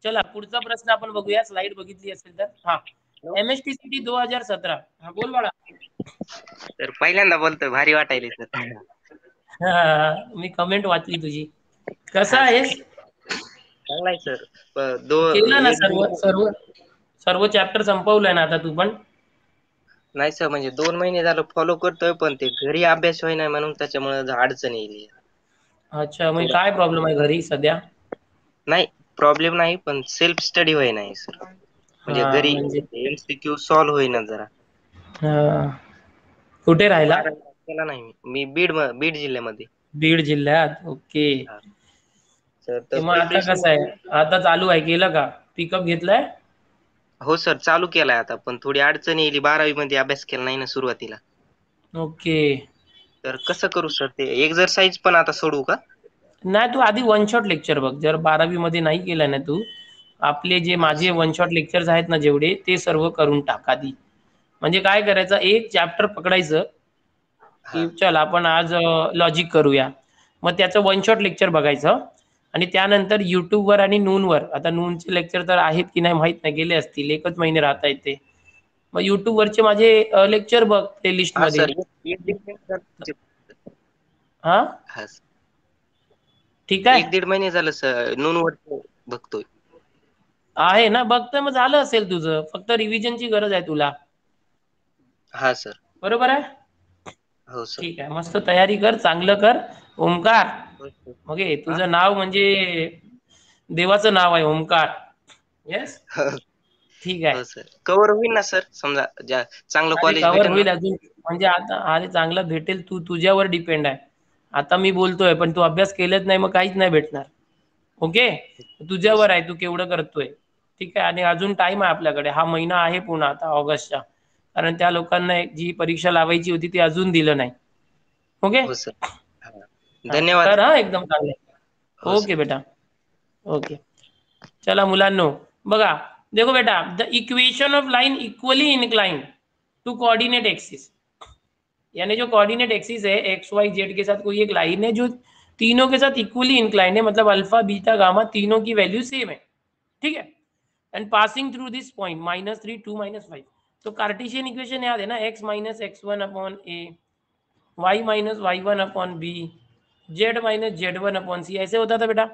चला पुढचा प्रश्न आपण बघूया. स्लाइड बघितली असेल तर. हा, MSTCT 2017. हा बोल बाळा. तर पहिल्यांदा बोलतोय, भारी वाटायले सर. मी कमेंट वाचली तुझी. कसा हा सर, आहेस? चांगला आहे सर. केलं ना एक सर्व दीड सर्व सर्व चॅप्टर संपवलंय ना आता तू पण? नाही सर, म्हणजे 2 महिने झालं फॉलो करतोय, पण ते घरी अभ्यास होई नाही म्हणून त्याच्यामुळे अडचण येईल अच्छा, मग थोडं. काय प्रॉब्लेम आहे घरी सध्या? नाही, प्रॉब्लेम नाही, पण सेल्फ स्टडी होई नाही सर. म्हणजे हा घरी म्हणजे MCQ सॉल्व्ह होईना जरा. हा. कुठे राहिला? 12 केला नाही मी बीड जिल्ह्यामध्ये. बीड जिल्ह्यात. ओके. हा सर, तर ते मग आता प्रिपरेशन. कसं आहे? आता चालू आहे, केलं का? पिकअप घेतलाय? हो सर, चालू केलाय आता, पण थोडी अडचण येईल. 12वी मध्ये अभ्यास केला नाही ना सुरुवातीला. ओके. तर कसं करू सर? ते एक्झरसाइज पण आता सोडू का? नाही, तू आधी वन शॉट लेक्चर बघ. जर 12वी मध्ये नाही केलं ना तू, आपले जे हा माझे वन शॉट लेक्चर्स आहेत ना जेवढे, ते सर्व करून टाक आधी. म्हणजे काय करायचं, एक चॅप्टर पकडायचं हा की चल आपण आज लॉजिक करूया. मग त्याचं वन शॉट लेक्चर बघायचं आणि त्यानंतर यूट्यूबवर आणि नूनवर, आता नूनचे लेक्चर तर आहेत की नाही माहीत नाही, गेले असतील, 1च महिने राहत आहेत ते. मग यूट्यूबवरचे माझे लेक्चर बघ हा प्लेलिस्टमध्ये. सर, एक दीड महिने झालं. हां, हा, ठीक आहे. 1-1.5 महिने झालं सर, नूनवर बघतोय. आहे ना, बघतं मग झालं असेल तुझं. फक्त रिव्हिजनची गरज आहे तुला. हा सर. बरोबर आहे? हो सर. ठीक आहे. मस्त तयारी कर, चांगलं कर. ओमकार, हो सर. ओके, हा तुझं नाव म्हणजे देवाचं नाव आहे ओमकार. येस? हो ठीक आहे. हो सर, कव्हर होईल ना सर? समजा चांगलं अरे कॉलेज कव्हर भेटेल ना? होईल अजून. म्हणजे आता अरे चांगलं भेटेल, तू तुझ्यावर डिपेंड आहे. आता मी बोलतोय पण तू अभ्यास केलेच नाही, मग काहीच नाही भेटणार. ओके? हो तुझ्यावर सर. आहे तू केवढं करतोय. ठीक आहे. आणि अजून टाइम आहे आपल्याकडे. हा महिना आहे पुन्हा आता ऑगस्टचा. कारण त्या लोकांना जी परीक्षा लावायची होती ती अजून दिलं नाही. ओके? हो सर. हा. हां, धन्यवाद. कर हां एकदम चांगलं. हो सर. ओके बेटा. ओके. चला मुलांनो, बघा. देखो बेटा, the equation of line equally inclined to coordinate axis, यानी जो कोऑर्डिनेट एक्सिस है एक्स वाई जेड के साथ कोई एक लाइन है जो तीनों के साथ इक्वली इंक्लाइंड है, मतलब अल्फा बीटा गामा तीनों की वैल्यू सेम है. ठीक है. And passing through this point -3 2 -5. तो कार्टेशियन इक्वेशन याद है ना, x minus x1 upon A, y minus y1 upon B, z minus z1 upon C, ऐसे होता था बेटा.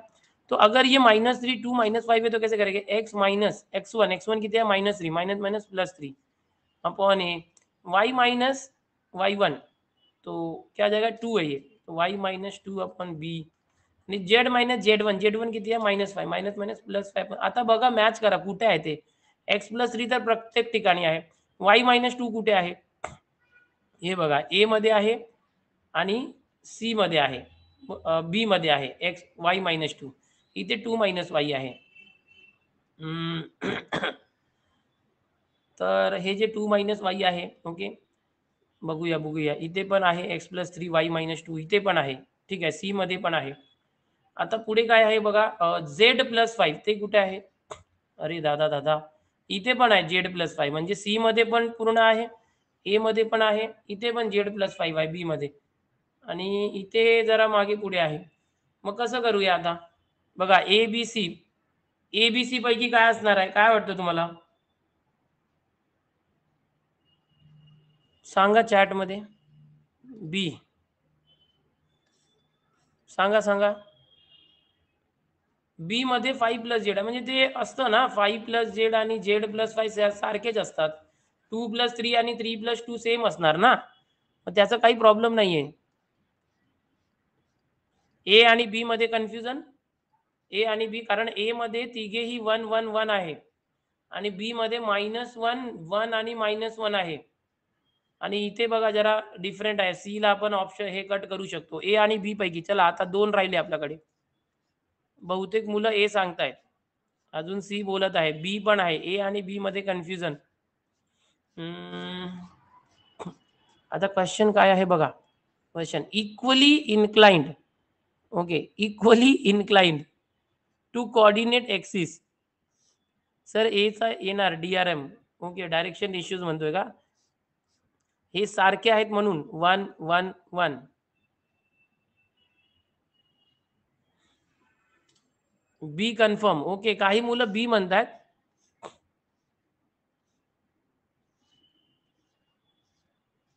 तो अगर ये -3 2 -5 है तो कैसे करेंगे, x माइनस x1 कितने -3 minus minus +3 upon A, y minus y1, तो क्या आ जाएगा 2 है ये, तो y माइनस 2 अपॉन बी आणि जेड मायनस जेड वन किती आहे -5 मायनस मायनस +5. आता बघा मॅच करा कुठे आहे ते. x+3 तर प्रत्येक ठिकाणी आहे. y-2 कुठे आहे, हे बघा ए मध्ये आहे आणि सी मध्ये आहे, बी मध्ये आहे एक्स y-2, इथे 2 - y आहे. तर हे जे 2 - y आहे. ओके, बघूया इथे पण आहे x+3 y-2, इथे पण आहे. ठीक आहे, सी मध्ये पण आहे. आता पुढे काय आहे बघा, z+5 ते कुठे आहे, अरे दादा इथे पण आहे z+5, म्हणजे सी मध्ये पण पूर्ण आहे, ए मध्ये पण आहे, इथे पण z+5 आहे बी मध्ये, आणि इथे जरा मागे पुढे आहे. मग कसं करूया आता, बघा ए बी सी पैकी काय असणार आहे, काय वाटतं तुम्हाला, सांगा चॅट मध्ये. बी सांगा. बी मध्ये 5+z आहे, म्हणजे ते असतं ना 5+z आणि z+5 सारखेच असतात. 2+3 आणि 3+2 सेम असणार ना, मग त्याचा काही प्रॉब्लेम नाहीये. ए आणि बी मध्ये कन्फ्युजन, ए आणि बी, कारण ए मध्ये तिघेही 1 1 1 आहे आणि बी मध्ये -1 1 आणि -1 आहे. आणि इथे बघा जरा डिफरंट आहे, सी ला आपण ऑप्शन हे कट करू शकतो, ए आणि बी पैकी. चला आता 2 राहिले आपल्याकडे, बहुतेक मुलं ए सांगतायत. अजून सी बोलत आहे, बी पण आहे. ए आणि बी मध्ये कन्फ्युजन. आता क्वेश्चन काय आहे बघा. Question equally inclined, okay, equally inclined to coordinate axis. Sir एचा येणार DRM, ओके, डायरेक्शन इश्यूज म्हणतोय का. हे सारखे आहेत म्हणून 1 1 1. B confirm, okay. काही मुलं बी म्हणतात.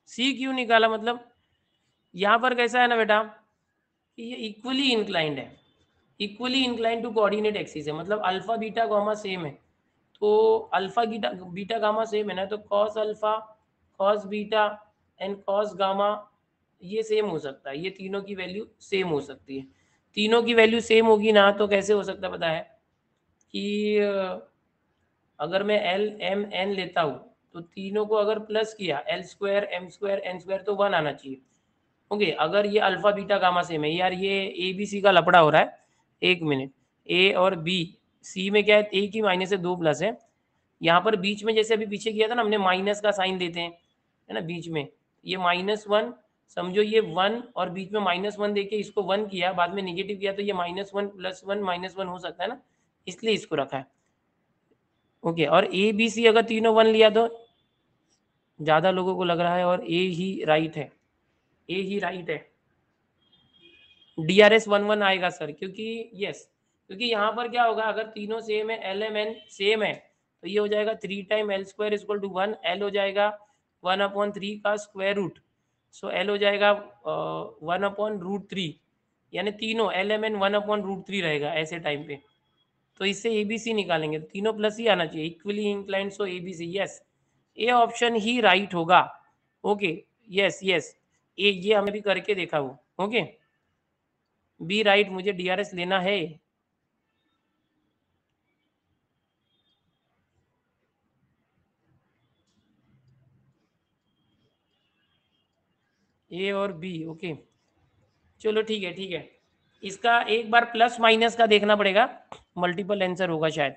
सी क्यों निकाला, मतलब यहाँ पर कैसा है ना बेटा कि ये इक्वली इंक्लाइंड है. Equally inclined to coordinate axis है, मतलब अल्फा बीटा गामा सेम है. तो alpha beta beta gamma same है ना, तो cos alpha cos beta and cos gamma ये सेम हो सकता है. ये तीनों की वैल्यू सेम हो सकती है. तीनों की वैल्यू सेम होगी ना, तो कैसे हो सकता है पता है कि अगर मैं एल एम एन लेता हूँ, तो तीनों को अगर प्लस किया, L square M square N square, तो 1 आना चाहिए. ओके, अगर ये अल्फा बीटा गामा सेम है. यार ये ए बी सी का लपड़ा हो रहा है. एक मिनट. ए और बी, सी में क्या है, ए की माइनस से 2 प्लस है. यहाँ पर बीच में जैसे अभी पीछे किया था ना हमने, माइनस का साइन देते हैं, है ना, बीच में ये -1. समझो ये 1 और बीच में -1 देके इसको 1 किया, बाद में नेगेटिव किया, तो ये -1 + 1 -1 हो सकता है ना, इसलिए इसको रखा है. ओके, और ए बी सी अगर तीनों 1 लिया तो ज़्यादा लोगों को लग रहा है और ए ही राइट है. ए ही राइट है. DRS 1 1 आएगा सर, क्योंकि यस, क्योंकि यहाँ पर क्या होगा, अगर तीनों सेम है, एल एम एन सेम है, तो ये हो जाएगा 3 time L square equal to 1. L हो जाएगा 1/3 का स्क्वायर रूट. सो एल हो जाएगा 1/√3, यानी तीनों एल एम एन 1/√3 रहेगा ऐसे टाइम पे. तो इससे ए बी सी निकालेंगे, तो तीनों प्लस ही आना चाहिए. Equally inclined, so A B C, yes, A option ही राइट होगा. ओके, यस यस, ये हमें भी करके देखा वो. ओके, बी राइट, मुझे DRS लेना है. ए और बी, ओके, चलो ठीक है ठीक है. इसका एक बार प्लस माइनस का देखना पड़ेगा, मल्टीपल आंसर होगा शायद.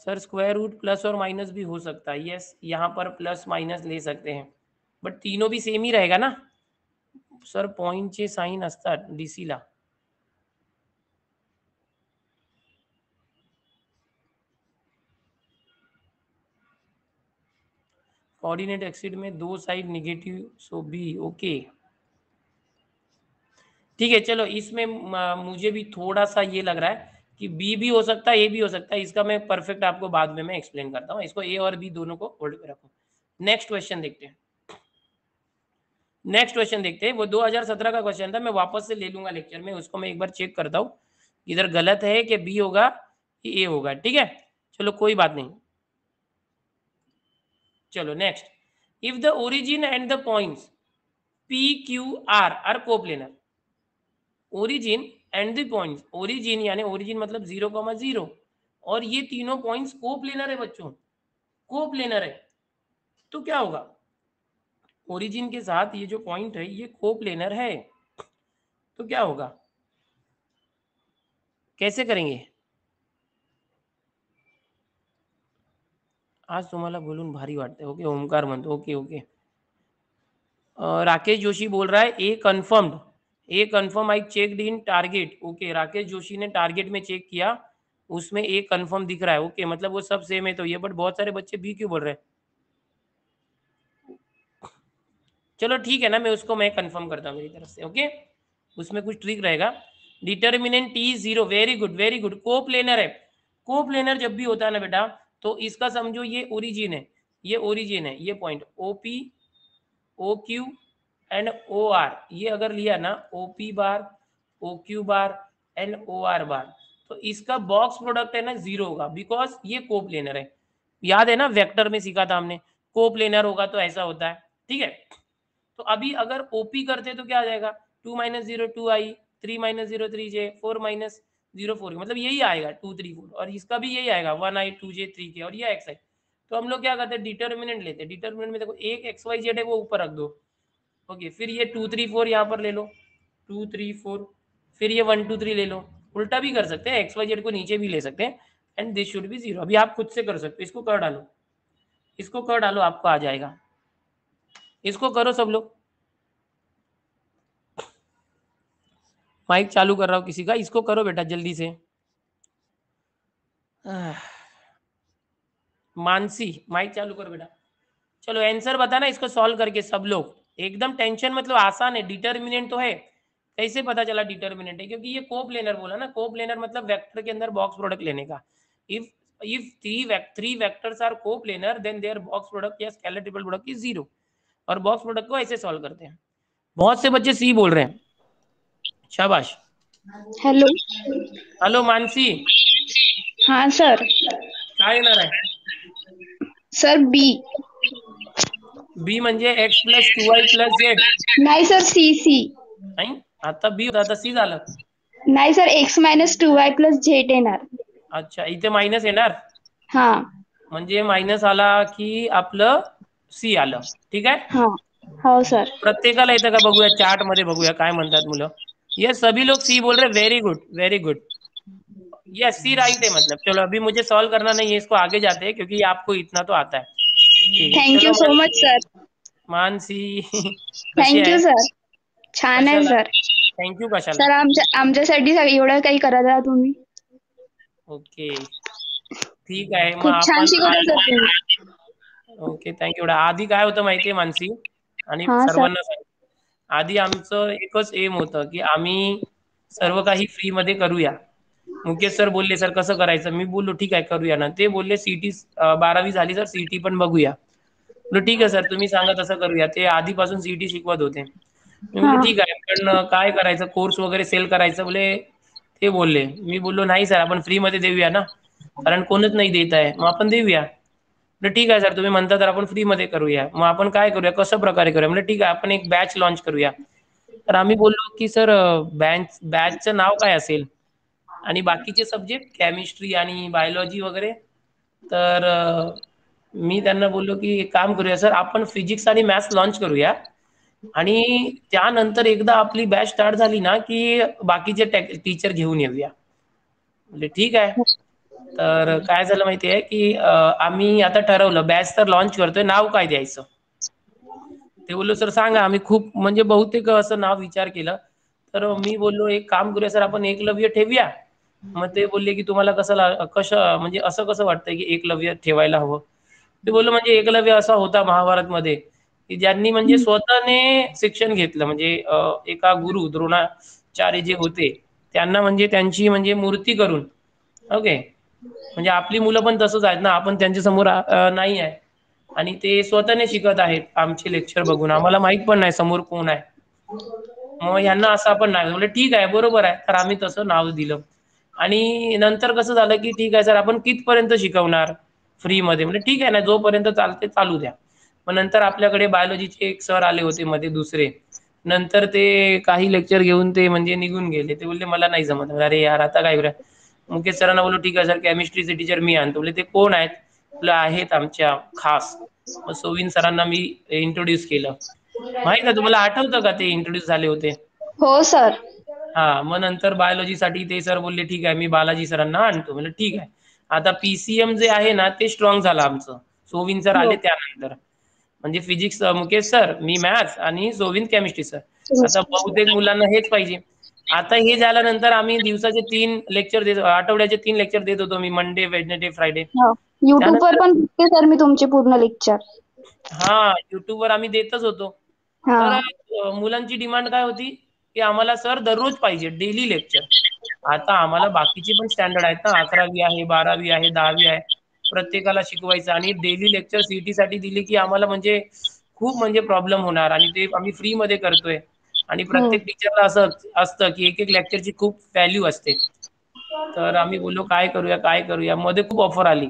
सर स्क्वायर रूट प्लस और माइनस भी हो सकता है. यस, यहाँ पर प्लस माइनस ले सकते हैं, बट तीनों भी सेम ही रहेगा ना सर. पॉईंटचे साईन असतात DC ला. कोऑर्डिनेट एक्सिस में 2 साइड निगेटिव, सो बी, ओके, ठीक है. चलो इसमें मुझे भी थोड़ा सा ये लग रहा है कि बी भी हो सकता है, ए भी हो सकता है. इसका मैं परफेक्ट आपको बाद में मैं एक्सप्लेन करता हूँ. इसको ए और बी दोनों को होल्ड पे रखो. नेक्स्ट क्वेश्चन देखते हैं. नेक्स्ट क्वेश्चन देखते हैं. वो 2017 का क्वेश्चन था, मैं वापस से ले लूंगा लेक्चर में, उसको मैं एक बार चेक करता हूँ इधर गलत है कि बी होगा कि ए होगा. ठीक है, चलो कोई बात नहीं. चलो next. If the origin and the points PQR are coplanar. Origin and the points, origin यानी ओरिजिन मतलब 0,0, और ये तीनों पॉइंट्स कोप्लेनर है बच्चों, कोप्लेनर है. तो क्या होगा, ओरिजिन के साथ ये जो पॉइंट है ये कोप्लेनर है, तो क्या होगा, कैसे करेंगे. आज तुम्हाला बोलून भारी वाटते. ओके, ओमकार म्हणतो. Okay okay. राकेश जोशी बोल रहा है A confirmed. A confirm, I checked in target. Okay, Rakesh Joshi ने टारगेट में चेक किया, उसमें ए कन्फर्म दिख रहा है. ओके, मतलब वो सब सेम है तो ये, बट बहुत सारे बच्चे बी क्यों बोल रहे हैं. चलो ठीक है ना, मैं कंफर्म करता हूँ मेरी तरफ से. ओके, उसमें कुछ ट्रिक रहेगा. Determinant T0, very good very good. Coplanar है. कोप्लेनर जब भी होता है ना बेटा, तो इसका समझो ये ओरिजिन है, ये ओरिजिन है, ये point OP OQ and OR, ये अगर लिया ना OP bar OQ bar and OR बार, तो इसका बॉक्स प्रोडक्ट है ना 0 होगा, बिकॉज ये कोप्लेनर है. याद है ना, वेक्टर में सीखा था हमने, कोप्लेनर होगा तो ऐसा होता है. ठीक है, तो अभी अगर OP करते तो क्या आ जाएगा, 2 - 0 2i, 3 - 0 3j, 4 - 0 4, मतलब यही आएगा 2 3 4, और इसका भी यही आएगा 1i 2j 3k, और ये xi. तो हम लोग क्या करते हैं, डिटर्मिनेंट लेते हैं. डिटर्मिनेंट में देखो एक xyz है वो ऊपर रख दो. ओके, फिर ये 2 3 4 यहाँ पर ले लो, 2 3 4, फिर ये 1 2 3 ले लो, उल्टा भी कर सकते हैं, XYZ को नीचे भी ले सकते हैं, एंड दिस शुड बी 0। अभी आप खुद से कर सकते हो, इसको कर डालो, इसको कर डालो, आपको आ जाएगा। इसको करो सब लोग। माइक चालू कर रहा हूँ किसी का, इसको करो बेटा जल्दी से। मानसी माइक चालू करो बेटा। चलो आंसर बताना इसको सॉल्व करके सब लोग, एकदम टेंशन मतलब आसान है, डिटर्मिनेंट तो है। कैसे पता चला डिटर्मिनेंट है? क्योंकि ये कोप्लेनर बोला ना, कोप्लेनर मतलब वेक्टर के अंदर बॉक्स प्रोडक्ट लेने का। If if three vectors are coplanar then their box product या स्केलर ट्रिपल प्रोडक्ट इज 0। और बॉक्स प्रोडक्ट को ऐसे सॉल्व करते हैं। बहुत से बच्चे सी बोल रहे हैं, शाबाश। हेलो। हेलो मानसी, हाँ सर। काय येणार आहे? Sir B. बी म्हणजे x plus 2y plus z नाही सर सी सी। नाही, आता बी होता, आता सी झालं। नाही sir X minus 2y plus Z येणार। अच्छा, इथे मायनस येणार, हा म्हणजे मायनस आला की आपलं सी आलं, ठीक आहे। हा हो सर। प्रत्येकाला येतं का बघूया, चार्ट मध्ये बघूया काय म्हणतात मुलं। ये सभी लोग सी बोल रहे, very good very good. Yes C right है मतलब। चलो अभी मुझे सॉल्व करना नहीं है, इसको आगे जाते हैं क्योंकि आपको इतना तो आता है। ठीक है, थँक्यू चलो सो मच सर। मानसी कशी थँक्यू आहे? सर। छान आहे कशाला सर। थँक्यू, कशाला? सर आमच्यासाठी एवढं काही करत आहात तुम्ही। ओके ठीक आहे, मग खूप छान आपण शिकवता सर तुम्ही। Okay thank you. आधी काय होतं माहितीये मानसी, आणि हा सर। सर्वांना सांग, आधी आमचं एकच एम होतं की आम्ही सर्व काही फ्री मध्ये करूया। मुकेश सर बोलले सर कसं करायचं, मी बोललो ठीक आहे करूया ना। ते बोलले सीटी 12वी झाली सर, सीटी पण बघूया। बोललो ठीक आहे सर, तुम्ही सांगा तसं करूया। ते आधीपासून सीटी शिकवत होते। मी हा बोललो ठीक आहे, पण काय करायचं, कोर्स वगैरे सेल करायचं बोले। ते बोलले, मी बोललो नाही सर आपण फ्री मध्ये देऊया ना, कारण कोणच नाही देत आहे, मग आपण देऊया। म्हणजे ठीक आहे सर, तुम्ही म्हणता तर आपण फ्री मध्ये करूया। मग आपण काय करूया, कसं प्रकारे करूया? म्हणजे ठीक आहे, आपण एक बॅच लॉन्च करूया। तर आम्ही बोललो की सर बॅचचं नाव काय असेल, आणि बाकीचे सब्जेक्ट केमिस्ट्री आणि बायोलॉजी वगैरे। तर मी त्यांना बोललो की एक काम करूया सर, आपण फिजिक्स आणि मॅथ्स लॉन्च करूया, आणि त्यानंतर एकदा आपली बॅच स्टार्ट झाली ना की बाकीचे टीचर घेऊन येऊया। म्हणजे ठीक आहे। तर काय झालं माहिती आहे की आम्ही आता ठरवलं बॅच तर लॉन्च करतोय, नाव काय द्यायचं? ते बोललो सर सांगा, आम्ही खूप म्हणजे बहुतेक असं नाव विचार केलं। तर मी बोललो एक काम करूया सर, आपण एकलव्य ठेवूया। मग ते बोलले की तुम्हाला कसं म्हणजे असं कसं वाटतंय की एकलव्य ठेवायला हवं? ते बोललो म्हणजे एकलव्य असा होता महाभारत मध्ये की ज्यांनी म्हणजे स्वतःने शिक्षण घेतलं, म्हणजे एका गुरु द्रोणाचार्य जे होते त्यांना म्हणजे त्यांची म्हणजे मूर्ती करून, ओके, म्हणजे आपली मुलं पण तसंच आहेत ना, आपण त्यांच्या समोर नाही आहे, आणि ते स्वतःने शिकत आहेत आमचे लेक्चर बघून, आम्हाला माहित पण नाही समोर कोण आहे। मग यांना असं आपण नाही म्हणजे ठीक आहे बरोबर आहे, तर आम्ही तसं नाव दिलं। आणि नंतर कसं झालं की ठीक आहे सर, आपण कितपर्यंत शिकवणार फ्री मध्ये? म्हणजे ठीक आहे ना, जोपर्यंत चालते चालू द्या। मग नंतर आपल्याकडे बायोलॉजीचे एक सर आले होते मध्ये दुसरे, नंतर ते काही लेक्चर घेऊन ते म्हणजे निघून गेले। ते बोलले मला नाही जमत। अरे यार आता काय करूया? मुकेश सरांना बोललो ठीक आहे सर, केमिस्ट्रीचे टीचर मी आणतो। बोलले ते कोण आहेत? बोलले आहेत आमच्या खास। मग सोविन सरांना मी इंट्रोड्यूस केलं। माहित आहे तुम्हाला, आठवतं का ते इंट्रोड्यूस झाले होते? हो सर। हा, मग नंतर बायोलॉजीसाठी ते सर बोलले ठीक आहे मी बालाजी सरांना आणतो। म्हणजे ठीक आहे। आता पीसीएम जे आहे ना ते स्ट्रॉंग झालं आमचं, सोविन सर हो आले त्यानंतर। म्हणजे फिजिक्स मुकेश सर, मी मॅथ्स, आणि सोविन केमिस्ट्री सर। आता बहुतेक मुलांना हेच पाहिजे। आता हे झाल्यानंतर आम्ही दिवसाचे 3 लेक्चर देत, आठवड्याचे 3 लेक्चर देत होतो मी, मंडे वेडनेसडे फ्रायडे। हो युट्यूब वर त्यानंतर पण बघते सर मी तुमचे पूर्ण लेक्चर। हा, युट्यूबवर आम्ही देतच होतो। हा तर मुलांची डिमांड काय होती की आम्हाला सर दररोज पाहिजे डेली लेक्चर। आता आम्हाला बाकीचे पण स्टँडर्ड आहेत ना, 11वी आहे, 12वी आहे, 10वी आहे, प्रत्येकाला शिकवायचं, आणि डेली लेक्चर सीईटी साठी दिले की आम्हाला म्हणजे खूप म्हणजे प्रॉब्लेम होणार, आणि ते आम्ही फ्री मध्ये करतोय। आणि हम्म. प्रत्येक टीचरला असं असतं की एक एक लेक्चरची खूप व्हॅल्यू असते। तर आम्ही बोललो काय करूया काय करूया, मध्ये खूप ऑफर आली,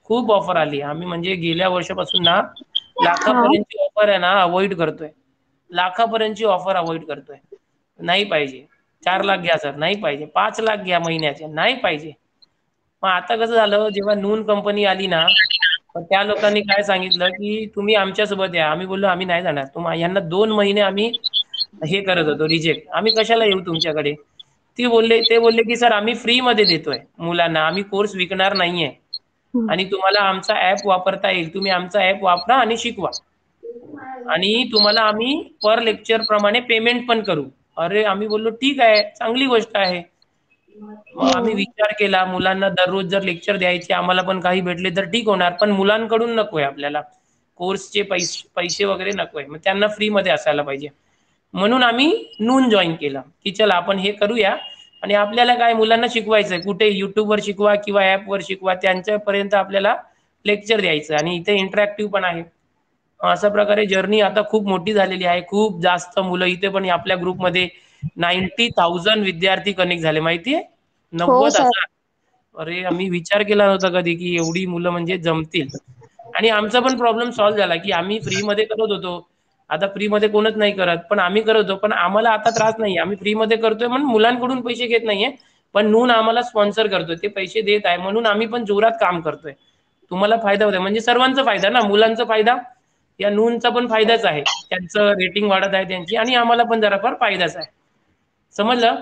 खूप ऑफर आली। आम्ही म्हणजे गेल्या वर्षापासून ना हा लाखापर्यंतची ऑफर आहे ना अवॉइड करतोय, लाखापर्यंतची ऑफर अवॉइड करतोय। नाही पाहिजे। 4 लाख घ्या सर, नाही पाहिजे। 5 लाख घ्या महिन्याचे, नाही पाहिजे। मग आता कसं झालं, जेव्हा नून कंपनी आली ना, तर त्या लोकांनी काय सांगितलं की तुम्ही आमच्यासोबत या। आम्ही बोललो आम्ही नाही जाणार। यांना 2 महिने आम्ही हे करत होतो रिजेक्ट, आम्ही कशाला येऊ तुमच्याकडे? ते बोलले की सर आम्ही फ्री मध्ये देतोय मुलांना, आम्ही कोर्स विकणार नाहीये आणि तुम्हाला आमचा ऍप वापरता येईल, तुम्ही आमचा ऍप वापरा आणि शिकवा आणि तुम्हाला आम्ही पर लेक्चर प्रमाणे पेमेंट पण करू. अरे आम्ही बोललो ठीक आहे, चांगली गोष्ट आहे. मग आम्ही विचार केला, मुलांना दररोज जर लेक्चर द्यायचे आम्हाला पण काही भेटले तर ठीक होणार, पण मुलांकडून नकोय आपल्याला, कोर्सचे पैसे वगैरे नकोय, मग त्यांना फ्री मध्ये असायला पाहिजे. म्हणून आम्ही नून जॉईन केलं की चला आपण हे करूया आणि आपल्याला काय मुलांना शिकवायचंय, कुठे युट्यूबवर शिकवा किंवा ऍपवर शिकवा, त्यांच्यापर्यंत आपल्याला लेक्चर द्यायचं आणि इथे इंटरॅक्टिव्ह पण आहे. अशा प्रकारे जर्नी आता खूप मोठी झालेली आहे. खूप जास्त मुलं इथे पण आपल्या ग्रुपमध्ये 90,000 विद्यार्थी कनेक्ट झाले, माहितीये? हो सर. 90,000. अरे आम्ही विचार केला नव्हता कधी की एवढी मुलं म्हणजे जमतील. आणि आमचा पण प्रॉब्लेम सॉल्व्ह झाला की आम्ही फ्रीमध्ये करत होतो, आता फ्रीमध्ये कोणच नाही करत, पण आम्ही करत होतो, पण आम्हाला आता त्रास नाही, आम्ही फ्रीमध्ये करतोय म्हणून मुलांकडून पैसे घेत नाहीये, पण नून आम्हाला स्पॉन्सर करतोय, ते पैसे देत आहे म्हणून आम्ही पण जोरात काम करतोय. तुम्हाला फायदा होतोय म्हणजे सर्वांचा फायदा ना, मुलांचा फायदा, या नूनचा पण फायदाच आहे, त्यांचं रेटिंग वाढत आहे त्यांची आणि आम्हाला पण जराफार फायदाच आहे. समजलं?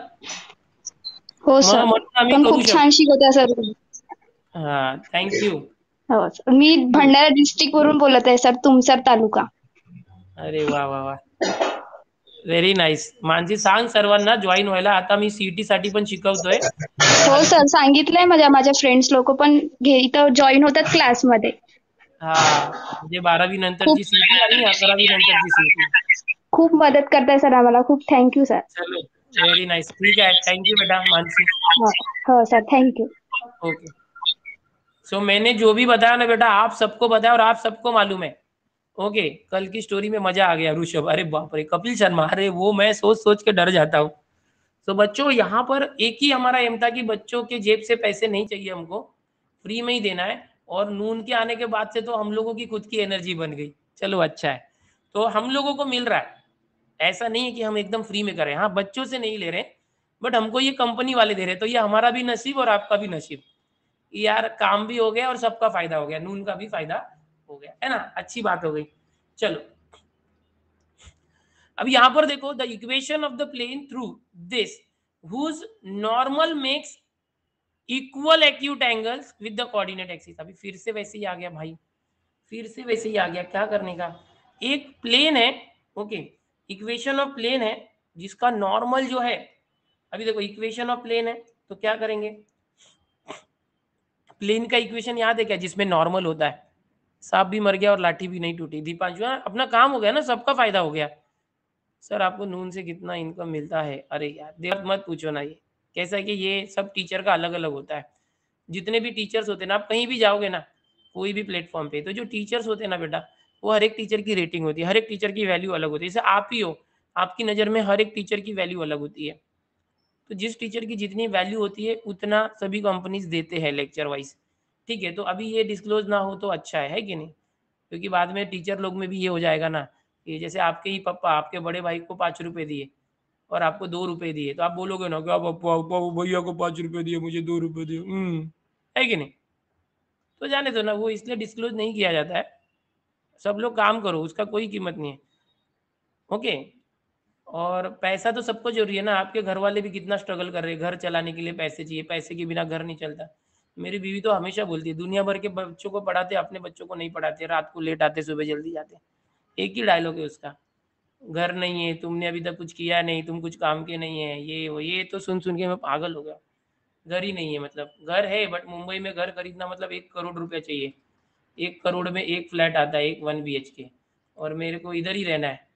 हो मग सर. म्हणून आम्ही पण करू खूप छान शकतो. शिकवता सर तुम्ही. हा, थँक्यू. हो सर. मी भंडारा डिस्ट्रिक्ट वरून बोलत आहे सर, तुमसर तालुका. अरे वा वा वा, व्हेरी नाईस. मानसी सांग सर्वांना जॉईन व्हायला, आता मी सीईटी साठी पण शिकवतोय. हो सर, सांगितलंय माझ्या फ्रेंड्स लोक पण इथं जॉईन होतात क्लासमध्ये. हा, म्हणजे 12वी खूप नंतरची सीईटी आणि 11वी नंतरची सीईटी. खूप मदत करताय सर आम्हाला. खूप थँक्यू सर. चलो, वेरी नाइस. ठीक है, थैंक यू बेटा मानसी. हो हो सर, थँक्यू. ओके. सो मैंने जो भी बताया ना बेटा, आप सबको बताया और आप सबको मालूम है. ओके, कल की स्टोरी में मजा आ गया ऋषभ, अरे बाप रे, कपिल शर्मा, अरे वो मैं सोच सोच के डर जाता हूँ. तो बच्चों यहाँ पर एक ही हमारा एम था कि बच्चों के जेब से पैसे नहीं चाहिए हमको, फ्री में ही देना है. और नून के आने के बाद से तो हम लोगों की खुद की एनर्जी बन गई. चलो अच्छा है, तो हम लोगों को मिल रहा है, ऐसा नहीं है कि हम एकदम फ्री में करें. हाँ, बच्चों से नहीं ले रहे, बट हमको ये कंपनी वाले दे रहे, तो ये हमारा भी नसीब और आपका भी नसीब. यार काम भी हो गया और सबका फायदा हो गया, नून का भी फायदा हो गया, है ना, अच्छी बात हो गई. चलो, अब यहां पर देखो, the equation of the plane through this whose normal makes equal acute angles with the coordinate axis. अभी फिर से वैसे ही आ गया भाई, फिर से वैसे ही आ गया, क्या करने का. एक प्लेन है, ओके, इक्वेशन ऑफ प्लेन है जिसका नॉर्मल जो है, अभी देखो इक्वेशन ऑफ प्लेन है तो क्या करेंगे, प्लेन का इक्वेशन याद है क्या, जिसमें नॉर्मल होता है. सांप भी मर गया और लाठी भी नहीं टूटी. दीपांशु, अपना काम हो गया ना, सबका फायदा हो गया. सर आपको नून से कितना इनकम मिलता है, अरे यार देख मत पूछो ना, ये कैसा है कि ये सब टीचर का अलग अलग होता है. जितने भी टीचर्स होते हैं ना, आप कहीं भी जाओगे ना, कोई भी प्लेटफॉर्म पे, तो जो टीचर्स होते हैं ना बेटा, वो हर एक टीचर की रेटिंग होती है, हर एक टीचर की वैल्यू अलग होती है. जैसे आप ही हो, आपकी नज़र में हर एक टीचर की वैल्यू अलग होती है. तो जिस टीचर की जितनी वैल्यू होती है उतना सभी कंपनीज देते हैं लेक्चर वाइज. ठीक है, तो अभी ये डिस्क्लोज ना हो तो अच्छा है कि नहीं, क्योंकि बाद में टीचर लोग में भी ये हो जाएगा ना, कि जैसे आपके ही पापा आपके बड़े भाई को 5 रुपए दिए और आपको 2 रुपए दिए, तो आप बोलोगे ना क्या पापा पापा भैया को 5 रुपए दिए, मुझे 2 रुपए दिए, है कि नहीं. तो जाने दो ना, वो इसलिए डिस्क्लोज नहीं किया जाता है. सब लोग काम करो, उसका कोई कीमत नहीं है. ओके. और पैसा तो सबको जरूरी है ना, आपके घर वाले भी कितना स्ट्रगल कर रहे हैं, घर चलाने के लिए पैसे चाहिए, पैसे के बिना घर नहीं चलता. मेरी बीवी तो हमेशा बोलती है, दुनिया भर के बच्चों को पढ़ाते, अपने बच्चों को नहीं पढ़ाते, रात को लेट आते, सुबह जल्दी जाते. एक ही डायलॉग है उसका, घर नहीं है, तुमने अभी तक कुछ किया नहीं, तुम कुछ काम के नहीं है, ये वो, ये तो सुन सुन के मैं पागल हो गया. घर ही नहीं है, मतलब घर है बट मुंबई में घर खरीदना मतलब 1 करोड़ रुपया चाहिए. 1 करोड़ में एक फ्लैट आता है, एक 1 BHK, और मेरे को इधर ही रहना है,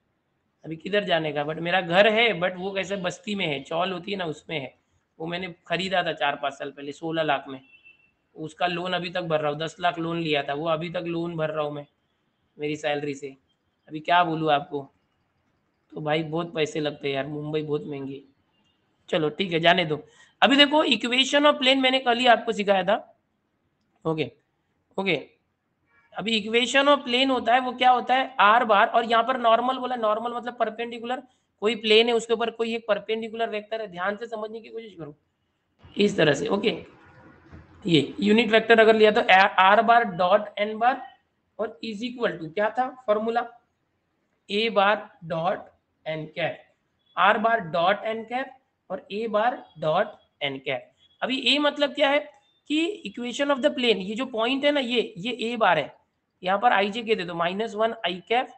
अभी किधर जाने का. बट मेरा घर है, बट वो कैसे बस्ती में है, चौल होती है ना, उसमें है. वो मैंने खरीदा था 4-5 साल पहले 16 लाख में. उसका लोन अभी तक भर रहा हूँ, 10 लाख लोन लिया था, वो अभी तक लोन भर रहा हूँ मैं मेरी सैलरी से. अभी क्या बोलूँ आपको, तो भाई बहुत पैसे लगते हैं यार, मुंबई बहुत महंगी है. चलो ठीक है, जाने दो. अभी देखो इक्वेशन ऑफ प्लेन मैंने कल ही आपको सिखाया था. ओके. ओके, अभी इक्वेशन ऑफ प्लेन होता है, वो क्या होता है, आर बार, और यहाँ पर नॉर्मल बोला, नॉर्मल मतलब परपेंडिकुलर. कोई प्लेन है, उसके ऊपर कोई एक परपेंडिकुलर वेक्टर है, ध्यान से समझने की कोशिश करो इस तरह से. ओके, ये यूनिट वेक्टर अगर लिया तो R bar dot N bar और इज इक्वल टू, क्या था formula, A bar dot N cap, R bar dot N cap और A bar dot N cap. अभी ए मतलब क्या है कि इक्वेशन ऑफ द प्लेन, ये जो पॉइंट है ना ये ए बार है, यहाँ पर आई जे के दे दो -1 आई कैप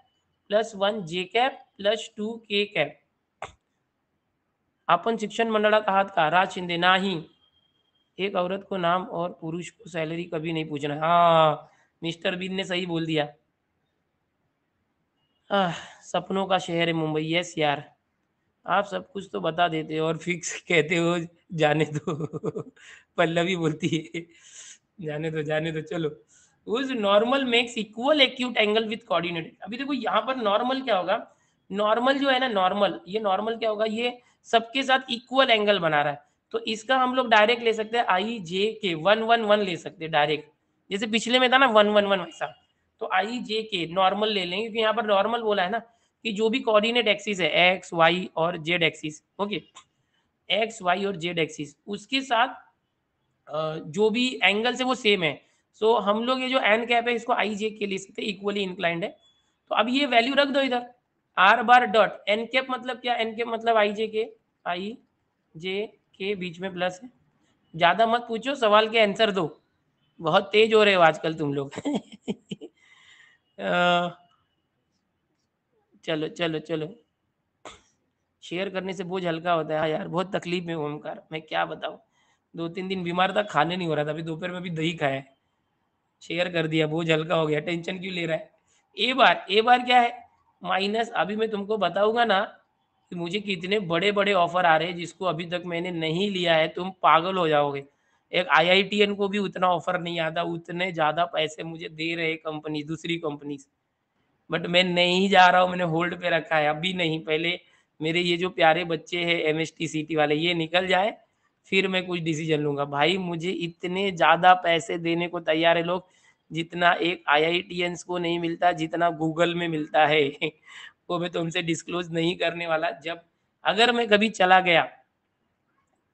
प्लस 1 जे कैप प्लस 2 के कैप। आपण शिक्षण मंडळात आहात का? राज शिंदे नाही। एक औरत को नाम और पुरुष को सैलरी कभी नहीं पूछना। हाँ, मिस्टर बीन ने सही बोल दिया। सपनों का शहर है मुंबई। यस यार, आप सब कुछ तो बता देते हो और फिक्स कहते हो जाने दो। पल्लवी बोलती है जाने दो चलो। उस normal makes equal acute angle with coordinated. अभी देखो यहाँ पर नॉर्मल क्या होगा, नॉर्मल जो है ना नॉर्मल, ये नॉर्मल क्या होगा, ये सबके साथ इक्वल एंगल बना रहा है। तो इसका हम लोग डायरेक्ट ले सकते हैं आई जे के 1 1 1 ले सकते हैं डायरेक्ट, जैसे पिछले में था ना 1 1 1 वैसा। तो आई जे के नॉर्मल ले लेंगे क्योंकि यहाँ पर नॉर्मल बोला है ना कि जो भी कोऑर्डिनेट एक्सिस है एक्स वाई और Z axis, okay, X Y और जेड एक्सिस उसके साथ जो भी एंगल्स है वो सेम है। सो हम लोग ये जो एन कैप है इसको आई जे के ले सकते हैं, इक्वली इंक्लाइंड है। तो अब ये वैल्यू रख दो इधर, R bar dot N cap मतलब क्या, एन कैप मतलब आई जे के बीच में प्लस है। ज़्यादा मत पूछो, सवाल के आंसर दो, बहुत तेज हो रहे हो आजकल तुम लोग। चलो चलो चलो, शेयर करने से बोझ हल्का होता है। हाँ यार, बहुत तकलीफ में हूँ ओमकार, मैं क्या बताऊँ, 2-3 दिन बीमार था, खाने नहीं हो रहा था, अभी दोपहर में भी दही खाया है। शेयर कर दिया, बोझ हल्का हो गया, टेंशन क्यों ले रहा है। ए बार क्या है माइनस, अभी मैं तुमको बताऊंगा ना कि मुझे कितने बड़े बड़े ऑफर आ रहे हैं जिसको अभी तक मैंने नहीं लिया है, तुम पागल हो जाओगे। एक आईआईटीएन को भी उतना ऑफर नहीं आता, उतने ज़्यादा पैसे मुझे दे रहे कंपनी, दूसरी कंपनी, बट मैं नहीं जा रहा हूँ, मैंने होल्ड पे रखा है, अभी नहीं। पहले मेरे ये जो प्यारे बच्चे हैं एमएसटी वाले ये निकल जाए फिर मैं कुछ डिसीजन लूंगा। भाई मुझे इतने ज़्यादा पैसे देने को तैयार है लोग, जितना एक आईआईटीएंस को नहीं मिलता, जितना गूगल में मिलता है। वो मैं तुमसे डिस्क्लोज नहीं करने वाला, जब अगर मैं कभी चला गया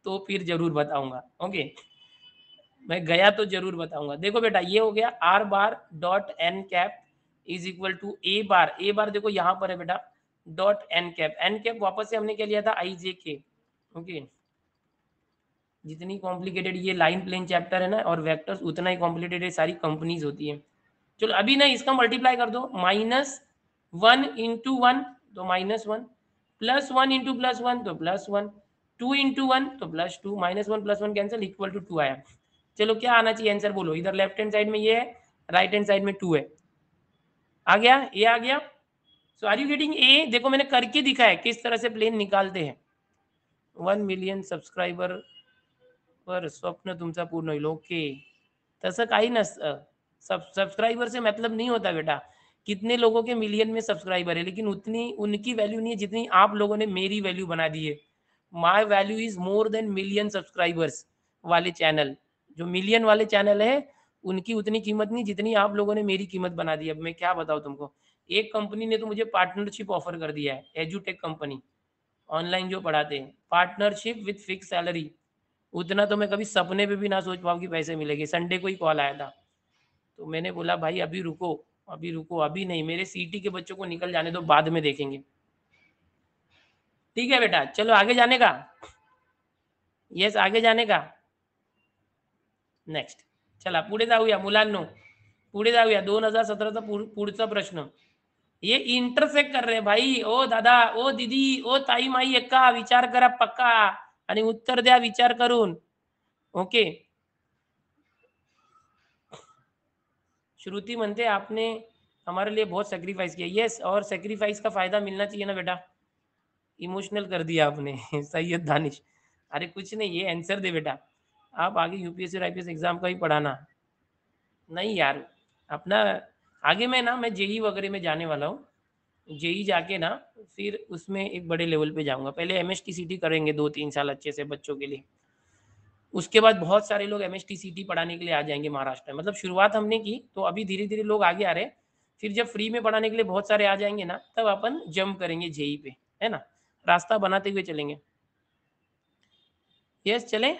तो फिर जरूर बताऊंगा। ओके, मैं गया तो जरूर बताऊंगा। देखो बेटा ये हो गया R bar dot N cap is equal to A bar देखो यहाँ पर है बेटा डॉट एन कैप वापस से हमने क्या लिया था आई जे के। ओके, जितनी कॉम्प्लिकेटेड ये लाइन प्लेन चैप्टर है ना और वेक्टर्स उतना ही कॉम्प्लिकेटेड सारी कंपनीज होती है। चलो अभी ना इसका मल्टीप्लाई कर दो, -1 इंटू 1 तो -1, +1 इंटू +1 तो +1, 2 इंटू 1 तो +2, -1 +1 कैंसिल इक्वल टू 2 आया। चलो क्या आना चाहिए आंसर बोलो, इधर लेफ्ट हैंड साइड में ये है, राइट हैंड साइड में 2 है। आ गया, ये आ गया। सो आर यू गेटिंग ए? देखो मैंने करके दिखा है किस तरह से प्लेन निकालते हैं। 1 मिलियन सबस्क्रायबर पर स्वप्न तुमचा पूर्ण होईल। ओके, तसं काही नसतं, सब्सक्राइबर से मतलब नहीं होता बेटा। कितने लोगों के मिलियन में सब्सक्राइबर है लेकिन उतनी उनकी वैल्यू नहीं है जितनी आप लोगों ने मेरी वैल्यू बना दी है। My value is more than million subscribers वाले चैनल, जो मिलियन वाले चैनल है उनकी उतनी कीमत नहीं जितनी आप लोगों ने मेरी कीमत बना दी। अब मैं क्या बताऊँ तुमको, एक कंपनी ने तो मुझे पार्टनरशिप ऑफर कर दिया है, एजुटेक कंपनी, ऑनलाइन जो पढ़ाते हैं, पार्टनरशिप विथ फिक्स सैलरी। उतना तो मैं कभी सपने में भी ना सोच पाऊँ कि पैसे मिलेंगे। संडे को ही कॉल आया था, तो मैंने बोला भाई अभी रुको, अभी नहीं, मेरे सीटी के बच्चों को निकल जाने दो, बाद में देखेंगे। ठीक है बेटा, चलो आगे जाने का, यस आगे जाने का। नेक्स्ट चला पुढे जाऊया मुलांनो, पुढे जाऊया 2017चा पुढचा प्रश्न। ये इंटरसेक्ट कर रहे हैं भाई। ओ दादा, ओ दीदी, ओ ताई माई एक्का, विचार करा पक्का आणि उत्तर द्या विचार करून। ओके, श्रुति म्हणते आपने हमारे लिए बहुत सेक्रीफाइस किया। यस, और सेक्रीफाइस का फायदा मिलना चाहिए ना बेटा। इमोशनल कर दिया आपने। सैयद दानिश, अरे कुछ नहीं, ये आंसर दे बेटा, आप आगे यूपीएससी और आईपीएस एग्जाम का ही पढ़ाना। नहीं यार, अपना आगे मैं जेई वगैरह में जाने वाला हूँ। जेई जाके ना फिर उसमें एक बड़े लेवल पे जाऊंगा। पहले एमएसटीसीटी करेंगे 2-3 साल अच्छे से बच्चों के लिए, उसके बाद बहुत सारे लोग एमएसटीसीटी पढ़ाने के लिए आ जाएंगे महाराष्ट्र में। मतलब शुरुआत हमने की तो अभी धीरे धीरे लोग आगे आ रहे हैं, फिर जब फ्री में पढ़ाने के लिए बहुत सारे आ जाएंगे ना तब अपन जंप करेंगे जेई पे, है ना, रास्ता बनाते हुए चलेंगे। यस चलें,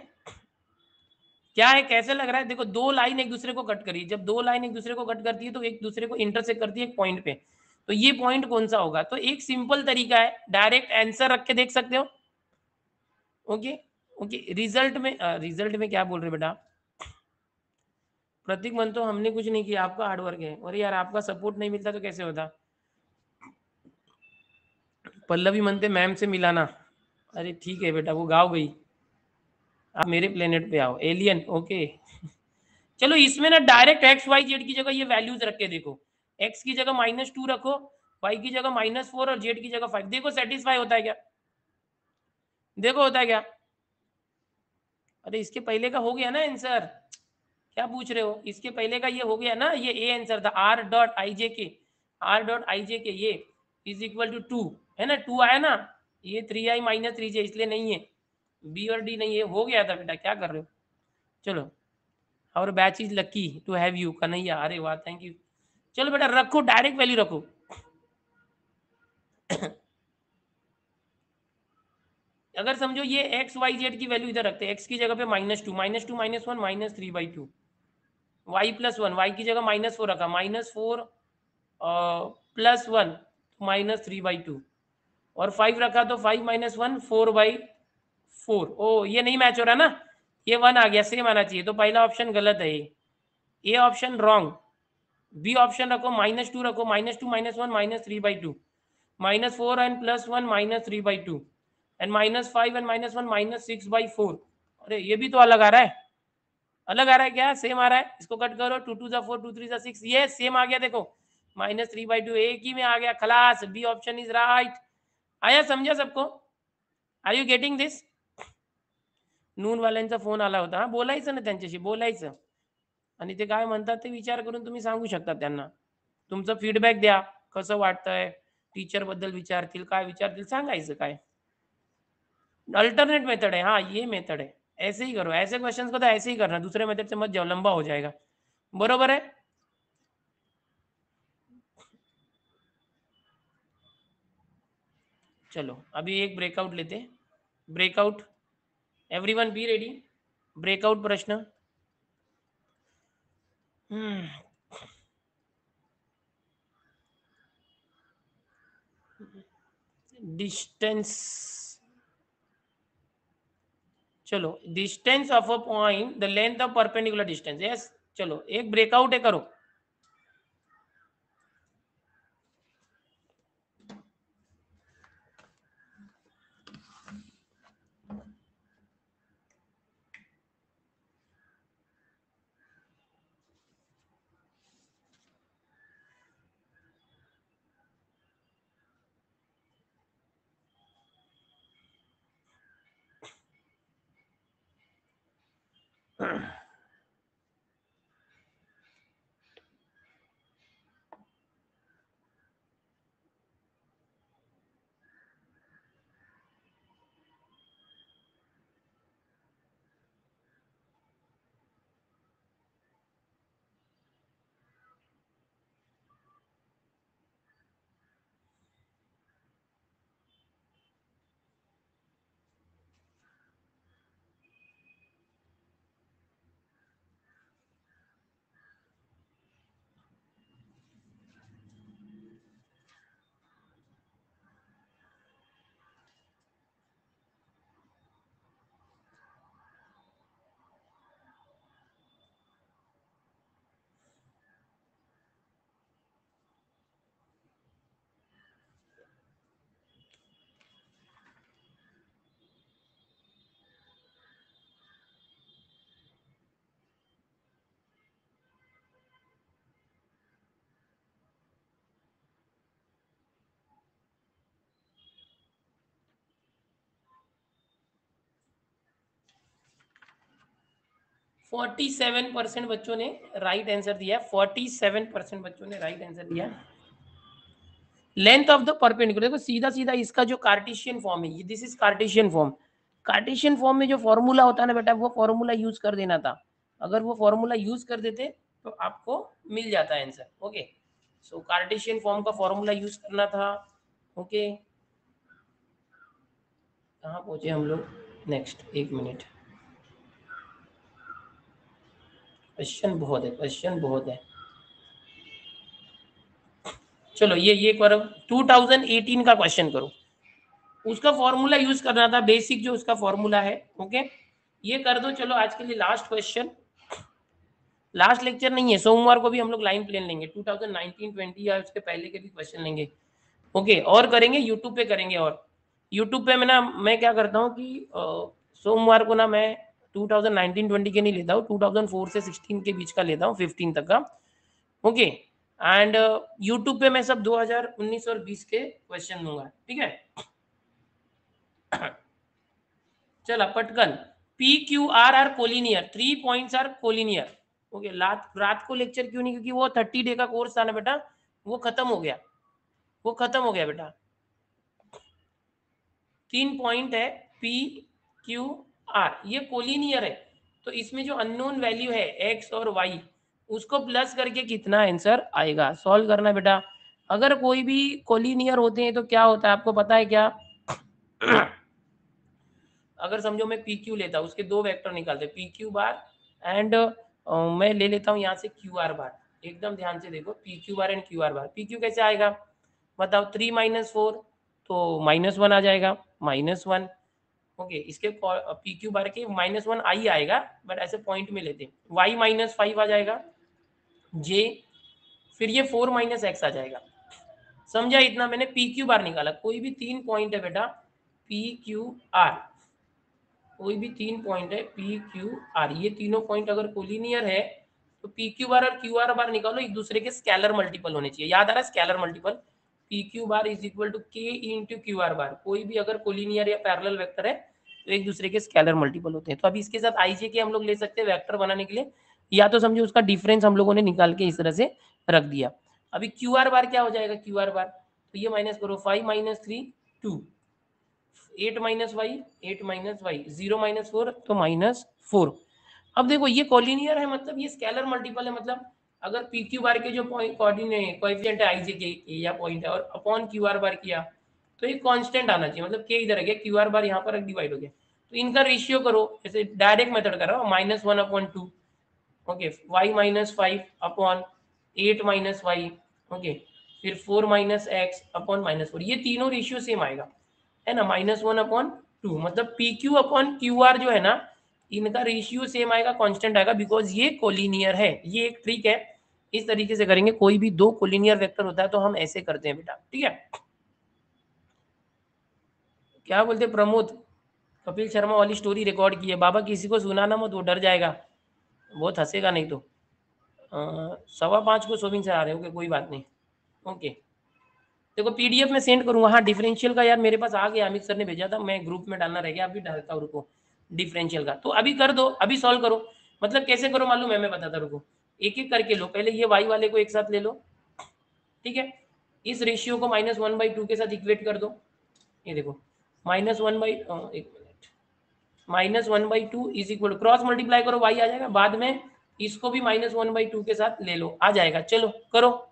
क्या है कैसे लग रहा है? देखो दो लाइन एक दूसरे को कट करी, जब दो लाइन एक दूसरे को कट करती है तो एक दूसरे को इंटरसेक्ट करती है एक पॉइंट पे, तो ये पॉइंट कौन सा होगा? तो एक सिंपल तरीका है, डायरेक्ट आंसर रख के देख सकते हो। Okay okay. रिजल्ट में क्या बोल रहे बेटा? प्रतीक मन तो हमने कुछ नहीं किया, आपका हार्डवर्क है। और यार आपका सपोर्ट नहीं मिलता तो कैसे होता? पल्लवी मनते मैम से मिलाना। अरे ठीक है बेटा, वो गाँव गई, आप मेरे प्लेनेट पे आओ, एलियन। ओके चलो इसमें ना डायरेक्ट एक्स वाई जेड की जगह ये वैल्यूज रख के देखो। एक्स की जगह -2 रखो, वाई की जगह -4 और जेड की जगह 5। देखो सेटिस्फाई होता है क्या? देखो होता है क्या? अरे इसके पहले का हो गया ना आंसर, क्या पूछ रहे हो? इसके पहले का ये हो गया ना, ये ए आंसर था। r.i.j.k ये इज इक्वल टू 2 है ना, 2 आया ना, ये 3i - 3j इसलिए नहीं है, बी और डी नहीं है, हो गया था बेटा, क्या कर रहे हो? चलो, और batch is lucky to have you Kanhaiya. अरे वाह, थैंक यू। चलो बेटा रखो, डायरेक्ट वैल्यू रखो। अगर समझो ये एक्स वाई जेड की वैल्यू इधर रखते हैं, एक्स की जगह पे -2 -2 -1 -3/2, वाई +1, वाई की जगह -4 रखा, -4 +1 -3/2, और 5 रखा तो 5 - 1 4/4। ओ ये नहीं मैच हो रहा ना, ये 1 आ गया, सेम आना चाहिए, तो पहला ऑप्शन गलत है, ये ऑप्शन रॉन्ग। बी ऑप्शन रखो, -2 रखो, -2 -1 -3/2, -4 एंड +1 -3/2, एंड -5 एंड -1 -6/4। अरे ये भी तो अलग आ रहा है, अलग आ रहा है क्या? सेम आ रहा है, इसको कट करो, 2 2 4 2 3 6, ये सेम आ गया, देखो -3/2 एक ही में आ गया, खलास। B option is right. आया समझा सबको? Are you getting this? नून वाल्यांचा फोन आला होता, हा बोलायचं ना त्यांच्याशी, बोलायचं, आणि ते काय म्हणतात ते विचार करून तुम्ही सांगू शकता त्यांना, तुमचं फीडबॅक द्या, कसं वाटतंय, टीचर बद्दल विचारतील, काय विचारतील, सांगायचं काय। अल्टरनेट मेथड है, हाँ ये मेथड है, ऐसे ही करो, ऐसे क्वेश्चंस को तो ऐसे ही करना, दूसरे मेथड से मत जाओ, लंबा हो जाएगा। बरोबर है? चलो अभी एक ब्रेकआउट लेते हैं, breakout, everyone be ready, breakout प्रश्न। डिस्टेंस, चलो distance of a point, the length of perpendicular distance, yes. चलो एक ब्रेकआउट है, करो। फोर्टी 47% बच्चों ने राइट आंसर दिया, 47% बच्चों ने राइट आंसर दिया। लेंथ ऑफ द परपेंडिकुलर, देखो सीधा सीधा इसका जो कार्टेशियन फॉर्म है, this is Cartesian form. Cartesian form में जो फॉर्मूला होता है ना बेटा, वो फॉर्मूला यूज कर देना था, अगर वो फॉर्मूला यूज कर देते तो आपको मिल जाता है आंसर। ओके, सो कार्टेशियन फॉर्म का फॉर्मूला यूज करना था। ओके, कहाँ पहुंचे हम लोग? नेक्स्ट, एक मिनट, क्वेश्चन बहुत है, क्वेश्चन बहुत है। चलो ये करो, 2018 का क्वेश्चन करो, उसका फॉर्मूला यूज करना था, बेसिक जो उसका फॉर्मूला है। ओके, ये कर दो। चलो आज के लिए लास्ट क्वेश्चन, लास्ट लेक्चर नहीं है, सोमवार को भी हम लोग लाइन प्लेन लेंगे 2019-20 या उसके पहले के भी क्वेश्चन लेंगे। ओके, और करेंगे यूट्यूब पे करेंगे। और यूट्यूब पे मैं क्या करता हूँ कि सोमवार को ना मैं 2019-20 के नहीं लेता हूँ, 2004 से 16 के बीच का लेता हूँ, 15 तक का। ओके, एंड यूट्यूब पे मैं सब 2019 और 20 के क्वेश्चन दूंगा, ठीक है। चला पटकन, P Q R R collinear, 3 points are collinear. Okay, रात को लेक्चर क्यों नहीं, क्योंकि वो 30 डे का कोर्स था ना बेटा, वो खत्म हो गया, वो खत्म हो गया बेटा। 3 पॉइंट है पी क्यू आर, ये कोलिनियर है, तो इसमें जो अननोन वैल्यू है एक्स और वाई, उसको प्लस करके कितना आंसर आएगा, सॉल्व करना बेटा। अगर कोई भी कोलिनियर होते हैं तो क्या होता है आपको पता है क्या? अगर समझो मैं पी क्यू लेता हूँ, उसके दो वेक्टर निकालते, पी क्यू बार एंड मैं ले लेता हूँ यहाँ से क्यू आर बार। एकदम ध्यान से देखो, P Q bar and Q R bar. P Q कैसे आएगा बताओ? 3 - 4 तो -1 आ जाएगा, -1। ओके, इसके पी क्यू बार के -1 आई आएगा, बट ऐसे पॉइंट में लेते हैं। वाई -5 आ जाएगा, जे, फिर ये 4 - x आ जाएगा। समझा इतना? मैंने पी क्यू बार निकाला, कोई भी 3 पॉइंट है बेटा पी क्यू आर, कोई भी 3 पॉइंट है पी क्यू आर, ये तीनों पॉइंट अगर कोलिनियर है तो पी क्यू बार और क्यू आर बार निकालो, एक दूसरे के स्केलर मल्टीपल होने चाहिए। याद आ रहा है? Scalar multiple, P Q bar is equal to K into Q R bar. कोई भी अगर कोलिनियर या पैरेलल वेक्टर है तो एक दूसरे के स्केलर मल्टीपल होते हैं। तो अभी इसके साथ आईजे के हम लोग ले सकते हैं वेक्टर बनाने के लिए, या तो समझो उसका डिफरेंस हम लोगों ने निकाल के इस तरह से रख दिया। अभी क्यू आर बार क्या हो जाएगा? क्यू आर बार तो ये माइनस करो, 5 - 3 2, 8 - y 8 - y, 0 - 4 तो -4। अब देखो ये कॉलिनियर है, मतलब ये स्केलर मल्टीपल है, मतलब अगर पी क्यू बार के जो पॉइंट कोऑर्डिनेट कोएफिशिएंट है आईजे के या पॉइंट है और अपॉन क्यू आर बार किया तो एक कांस्टेंट आना चाहिए, मतलब के इधर है गया, क्यू आर बार यहाँ पर डिवाइड हो गया, तो इनका रेशियो करो। जैसे डायरेक्ट मेथड कर रहा हूँ, -1/2, okay, y -5 upon 8 - y, okay, फिर 4 - x अपॉन -4, ये तीनों रेशियो सेम आएगा, है ना, -1/2। मतलब P Q upon Q R जो है ना, इनका रेशियो सेम आएगा, कांस्टेंट आएगा, बिकॉज ये कोलिनियर है। ये एक ट्रिक है, इस तरीके से करेंगे। कोई भी दो कोलिनियर वेक्टर होता है तो हम ऐसे करते हैं बेटा, ठीक है। क्या बोलते प्रमोद? कपिल शर्मा वाली स्टोरी रिकॉर्ड की है बाबा, किसी को सुनाना मत, वो डर जाएगा, बहुत हंसेगा नहीं तो। 5:15 को शोभिन सर आ रहे हो, कोई बात नहीं। ओके, देखो पीडीएफ में सेंड करूंगा। हाँ, डिफरेंशियल का यार मेरे पास आ गया, अमित सर ने भेजा था, मैं ग्रुप में डालना रह गया, अभी डालता हूँ, रुको। डिफरेंशियल का तो अभी कर दो, अभी सॉल्व करो। मतलब कैसे करो मालूम है? मैं बताता, रुको, एक एक करके लो। पहले ये वाई वाले को एक साथ ले लो, ठीक है। इस रेशियो को -1/2 के साथ इक्वेट कर दो। ये देखो -1/2 इज इक्वल, क्रॉस मल्टीप्लाई करो, वाई आ जाएगा। बाद में इसको भी -1/2 के साथ ले लो, आ जाएगा। चलो करो।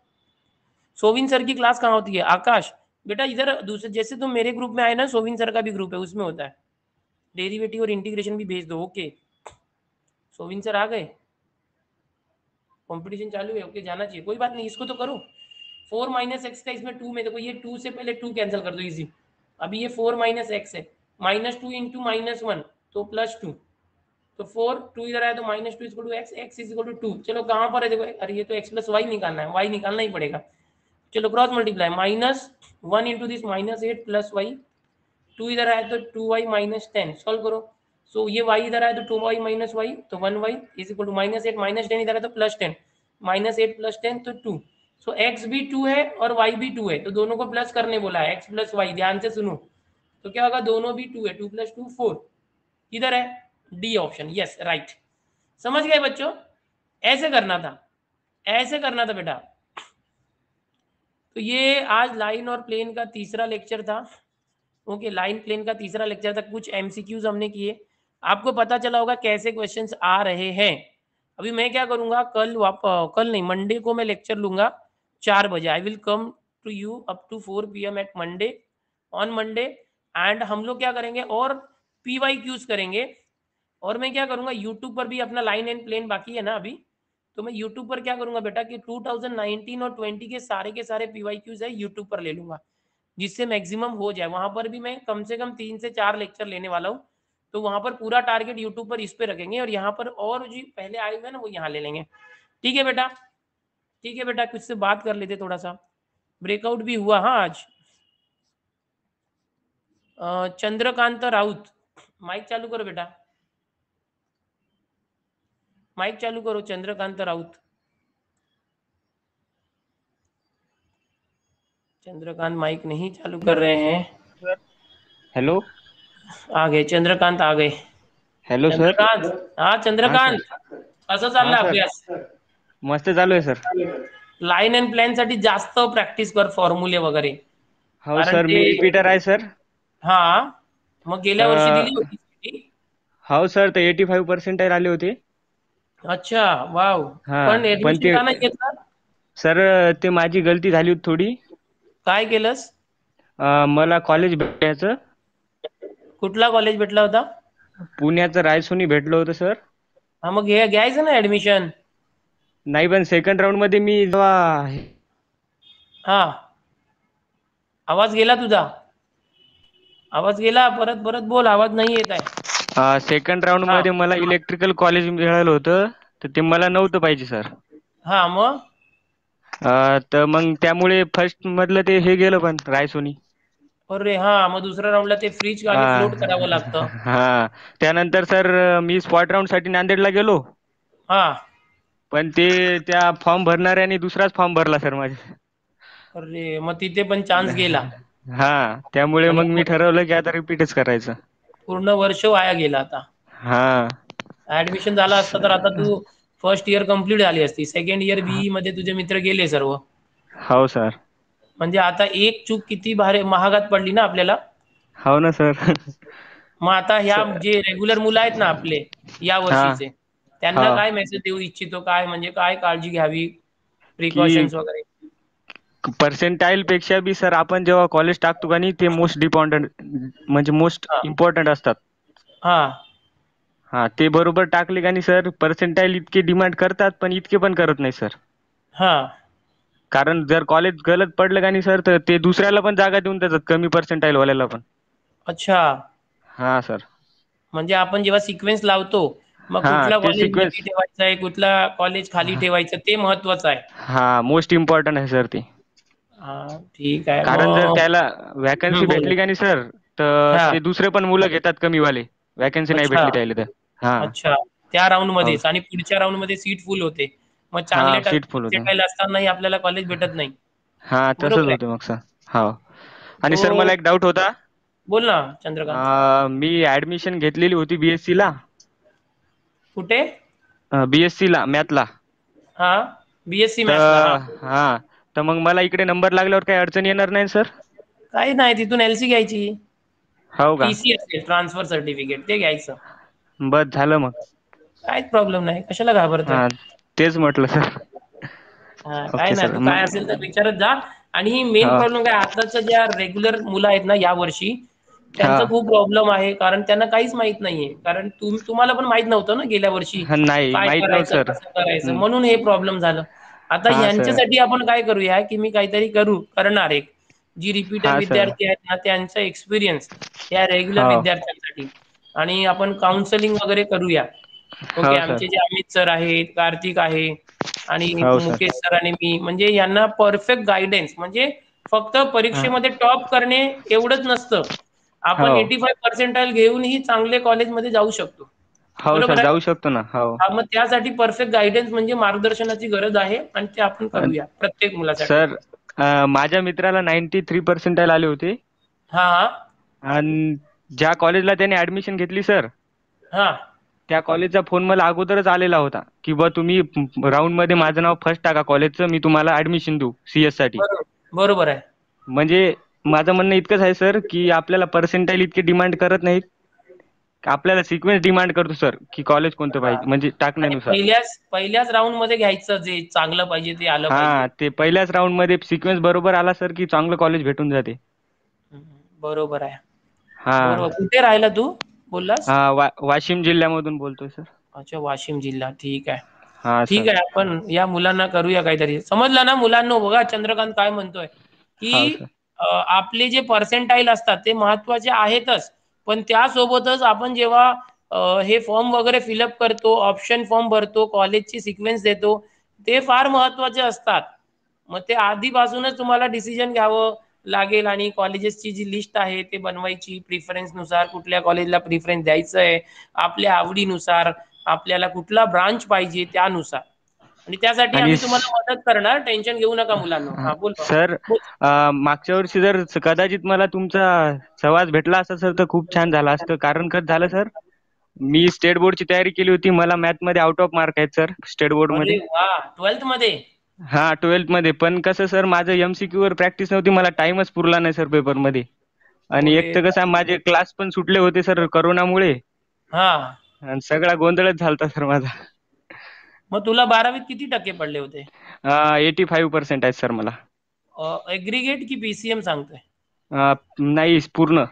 सोविन सर की क्लास कहाँ होती है? आकाश बेटा इधर दूसरे, जैसे तुम मेरे ग्रुप में आए ना, सोविन सर का भी ग्रुप है, उसमें होता है। डेरिवेटिव और इंटीग्रेशन भी भेज दो। ओके, सोविन सर आ गए, कंपटीशन चालू है। ओके, जाना चाहिए, कोई बात नहीं, इसको तो करो। 4 - x का इसमें 2 में देखो, ये 2 से पहले 2 कैंसिल कर दो, इजी। अभी ये 4 - x है, -2 इंटू -1 तो +2, तो 4 2 इधर आया तो -2 is equal to x, x is equal to 2। चलो कहाँ पर है देखो, अरे ये तो x + y निकालना है, y निकालना ही पड़ेगा। चलो cross multiply, -1 into this -8 + y, 2 इधर आया तो 2y - 10, सॉल्व करो। सो ये y इधर आया तो 2y - y तो 1y इज इक्वल टू -8 - 10 इधर आया तो +10, -8 + 10 तो 2। सो x भी 2 है और y भी 2 है, तो दोनों को प्लस करने बोला है, x + y, ध्यान से सुनो। तो क्या होगा? दोनों भी 2 है, 2 + 2 4, किधर है? D option, yes right. समझ गए बच्चों? ऐसे करना था, ऐसे करना था बेटा। तो ये आज लाइन और प्लेन का तीसरा लेक्चर था। ओके, लाइन प्लेन का तीसरा लेक्चर था, कुछ एमसीक्यूज हमने किए, आपको पता चला होगा कैसे क्वेश्चंस आ रहे हैं। अभी मैं क्या करूंगा, कल नहीं, मंडे को मैं लेक्चर लूंगा 4 बजे। I will come to you up to 4 PM at Monday, on Monday. And हम लोग क्या करेंगे, और PYQs करेंगे। और मैं क्या करूंगा, यूट्यूब पर भी अपना लाइन एंड प्लेन बाकी है ना अभी, तो मैं यूट्यूब पर क्या करूंगा बेटा कि 2019 और 20 के सारे PYQs है यूट्यूब पर ले लूंगा। जिससे मैक्सिमम हो जाए। वहाँ पर भी मैं कम से कम 3 से 4 लेक्चर लेने वाला हूँ। तो वहाँ पर पूरा टारगेट यूट्यूब पर इस पे रखेंगे और यहाँ पर और जो पहले आए हुए हैं ना वो यहाँ ले लेंगे। ठीक है बेटा, ठीक है बेटा, कुछ से बात कर लेते थोड़ा सा। ब्रेकआउट भी हुआ हाँ आज। चंद्रकांत राउत, माइक चालू करो बेटा, माइक चालू करो चंद्रकांत राउत। चंद्रकांत माइक नहीं चालू कर रहे हैं। Sir hello. आ गए चंद्रकांत, आ गए हॅलो सर. चंद्रकांत। हाँ हा चंद्रकांत, सर. कसं हा चाललंय सर, अभ्यास? मस्त चालू आहे सर. लाईन अँड प्लॅन साठी जास्त प्रॅक्टिस कर, फॉर्म्युले वगैरे, हो कारण सर, ते मी रिपीटर आहे सर. हा मग गेल्या वर्षी दिली तर होती ती? हो सर, ते 85% आले होते. अच्छा वाव, हा पण पण ऍडमिशन ते का नाही घेतलं? सर, ते माझी गलती झाली होती थोडी. काय केलंस? मला कॉलेज भेटायचं. कुठला कॉलेज भेटला होता? पुण्याचं रायसोनी भेटलं होतं सर. हा मग घ्यायचं ना ऍडमिशन. नाही, पण सेकंड राऊंड मध्ये मी जेव्हा हा, आवाज गेला तुझा, आवाज गेला, परत परत बोल, आवाज नाही येत आहे. सेकंड राऊंड हा मध्ये मला इलेक्ट्रिकल कॉलेज मिळालं होतं, तर ते मला नव्हतं पाहिजे सर. हा मग तर मग त्यामुळे फर्स्ट मधलं ते हे गेलं पण रायसोनी. अरे हा, मग दुसऱ्या राऊंडला ते फ्रीज खाली फ्लोट करावं लागतं. हा, त्यानंतर सर मी स्पॉट राऊंड साठी नांदेडला गेलो. हा, पण ते त्या फॉर्म भरणाऱ्याने दुसराच फॉर्म भरला सर माझे. अरे मग तिथे पण चान्स गेला. हा, त्यामुळे म्हणजे मग मी ठरवलं की आता रिपीटच करायचं. पूर्ण वर्ष वाया गेला आता. हा. ऍडमिशन झाला असता तर आता तू फर्स्ट इयर कम्प्लीट झाली असती, सेकंड इयर बीई मध्ये तुझे मित्र गेले सर्व. हो सर. म्हणजे आता एक चूक किती भारी महागात पडली ना आपल्याला. हो ना सर. मग आता ह्या सर, जे रेग्युलर मुलं आहेत ना आपले या हा वर्षीचे, त्यांना हा काय मेसेज देऊ इच्छितो, काय म्हणजे काय काळजी घ्यावी, की प्रिकॉशन्स वगैरे? पर्सेंटाईल पेक्षा बी सर आपण जेव्हा कॉलेज टाकतो का नाही, ते मोस्ट इम्पॉर्टंट म्हणजे मोस्ट हा इम्पॉर्टंट असतात. हा हा, ते बरोबर टाकले का नाही सर, पर्सेंटाईल इतके डिमांड करतात पण इतके पण करत नाही सर. हा कारण जर कॉलेज गलत पडलं का नाही सर, तर ते दुसऱ्याला पण जागा देऊन देतात, कमी पर्सेंटाईल वाल्याला पण. अच्छा, हा सर. म्हणजे आपण जेव्हा सिक्वेन्स लावतो, मग हा, कुठला ते कॉलेज मध्ये सिक्वेन्स. ठेवायचा आहे, कुठला कॉलेज खाली ठेवायचं ते महत्वाचं आहे. हा, मोस्ट इम्पॉर्टंट आहे सर ते. हा ठीक आहे कारण जर मग. त्याला वॅकन्सी बोल. भेटली का नाही सर, तर हा ते दुसरे पण मुलं घेतात कमीवाले. वॅकन्सी नाही अच्छा भेटली त्याला तर. हा. अच्छा, त्या राऊंड हो. मध्येच आणि पुढच्या राऊंड मध्ये सीट फुल होते. मग हा, चांगले सीट फुल टक्के होते. काही असतानाही आपल्याला कॉलेज भेटत नाही. हा, तसंच बरोबर आहे. होते मग सर. हो. आणि सर तो मला एक डाऊट होता. बोल ना चंद्रकांत. मी ऍडमिशन घेतलेली होती बीएससी ला. कुठे? बीएससी ला मॅथला. हा, बीएससी मॅथ्सला. हा, तर हा, तर मग मला इकडे नंबर लागल्यावर काही अडचण येणार नाही सर? काही नाही, तिथून एलसी घ्यायची. हो का? टीसी असेल, ट्रान्सफर सर्टिफिकेट, ते घ्यायचं. बस झालं मग. काहीच प्रॉब्लेम नाही, कशाला घाबरतोय? हा, तेच म्हटलं सर. हा काय ओके नाही, सर. तू काय मग असेल तर विचारत जा. आणि मेन हा प्रॉब्लेम काय, आताच्या ज्या रेग्युलर मुलं आहेत ना या वर्षी, हा त्यांचा खूप प्रॉब्लेम आहे. कारण त्यांना काहीच माहित नाहीये. कारण तुम्हाला पण माहित नव्हतं ना गेल्या वर्षी हा, नाही काय माहित नव्हतं करायचं, सर. कसं करायचं, हम्म. म्हणून हे प्रॉब्लेम झालं. आता हा सर. ह्यांच्यासाठी आपण काय करूया, की मी काहीतरी करणार एक, जी रिपीटर हा सर. विद्यार्थी आहेत ना त्यांचा एक्सपिरियन्स या रेग्युलर हो. विद्यार्थ्यांसाठी, आणि आपण काउन्सलिंग वगैरे करूया. ओके, हो सर. आमचे जे अमित सर आहेत, कार्तिक आहे आणि हो सर. मुकेश सर आणि मी, म्हणजे यांना परफेक्ट गायडन्स, म्हणजे फक्त हा. परीक्षेमध्ये टॉप करणे एवढंच नसतं. आपण हो. 85% घेऊनही चांगले कॉलेजमध्ये जाऊ शकतो. हो सर, बरोबर आहे. जाऊ शकतो ना. हो. हा, मग त्यासाठी परफेक्ट गायडन्स म्हणजे मार्गदर्शनाची गरज आहे आणि ते आपण अन करूया प्रत्येक मुलासाठी. सर, माझ्या मित्राला 93% आले होते. हा आणि ज्या कॉलेजला त्याने ऍडमिशन घेतली सर, हा त्या कॉलेजचा फोन मला अगोदरच आलेला होता की बा तुम्ही राऊंड मध्ये माझं नाव फर्स्ट टाका कॉलेजचं, मी तुम्हाला ऍडमिशन देऊ सीएस साठी. बरोबर बरोबर आहे. म्हणजे माझं म्हणणं इतकंच आहे सर, की आपल्याला पर्सेंटाईल इतके डिमांड करत नाहीत, आपल्याला सिक्वेन्स डिमांड करतो सर, की कॉलेज कोणतं हा, पाहिजे म्हणजे आणि टाकण्यानुसार. पहिल्याच राऊंड मध्ये घ्यायचं, जे चांगलं पाहिजे ते आलं पाहिजे. हा, ते पहिल्याच राऊंड मध्ये सिक्वेन्स बरोबर आला सर, की चांगलं कॉलेज भेटून जाते. बरोबर आहे. हा. बरोबर. कुठे राहिला तू बोललास? वाशिम जिल्ह्यामधून बोलतोय सर. अच्छा, वाशिम जिल्हा. ठीक आहे. हा ठीक सर. आहे, आपण या मुलांना करूया काहीतरी. समजलं ना मुलांना? बघा चंद्रकांत काय म्हणतोय, हो की सर. आपले जे पर्सेंटाईल असतात ते महत्त्वाचे आहेतच, पण त्यासोबतच आपण जेव्हा हे फॉर्म वगैरे फिलअप करतो, ऑप्शन फॉर्म भरतो, कॉलेजची सिक्वेन्स देतो, ते फार महत्त्वाचे असतात. मग ते आधीपासूनच तुम्हाला डिसिजन घ्यावं लागेल आणि कॉलेजेसची जी लिस्ट आहे ते बनवायची प्रिफरन्सनुसार, कुठल्या कॉलेजला प्रिफरन्स द्यायचं आहे, आपल्या आवडीनुसार, आपल्याला कुठला ब्रांच पाहिजे त्यानुसार. आणि त्यासाठी आणि आम्ही तुम्हाला मदत करणार, टेन्शन घेऊ नका मुलांनो. हां, बोल बाबा. सर, बोल. मागच्या वर्षी जर कदाचित मला तुमचा सहवास भेटला असता सर तर खूप छान झालं असतं. कारण कसं झालं सर, मी स्टेट बोर्डची तयारी केली होती. मला मॅथ मध्ये आउट ऑफ मार्क आहेत सर स्टेट बोर्ड अरे मध्ये. वाह! 12th मध्ये? हा 12th मध्ये. पण कसं सर, माझं MCQ वर प्रॅक्टिस नव्हती. मला टाइमच पुरला नाही सर पेपर मध्ये. आणि एक अरे तर कसं माझे क्लास पण सुटले होते सर करोनामुळे. हां. आणि सगळा गोंधळच झालता सर माझा. मग तुला 12वीत किती टक्के पडले होते? 85% आहेत सर मला. ॲग्रीगेट की PCM सांगतोय? नाही पूर्ण.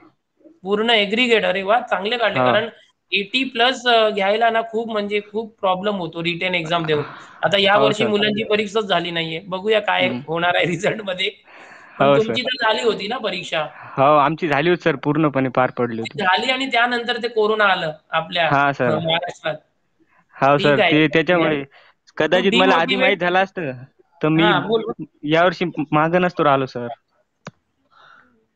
पूर्ण ॲग्रीगेट. अरे वाह! चांगले काढले. हा. कारण 80 प्लस घ्यायला ना खूप म्हणजे खूप प्रॉब्लेम होतो रिटन एक्झाम देऊन. आता हो यावर्षी सर. मुलांची परीक्षाच झाली नाहीये. बघूया काय हम्म. होणार आहे रिझल्टमध्ये. पण हो तुमची सर. तर झाली होती ना परीक्षा? हो आमची झाली होती सर, पूर्णपणे पार पडली होती. झाली आणि त्यानंतर ते कोरोना आलं आपल्या हा सर. महाराष्ट्रात. हो ठीक सर, आहे. ते म्हणजे त्याच्यामुळे तू कदाचित मला आधी माहित डिमोटिव्हेट झालं असतं तर मी हां, बोल. यावर्षी मागं नसतो राहिलो सर.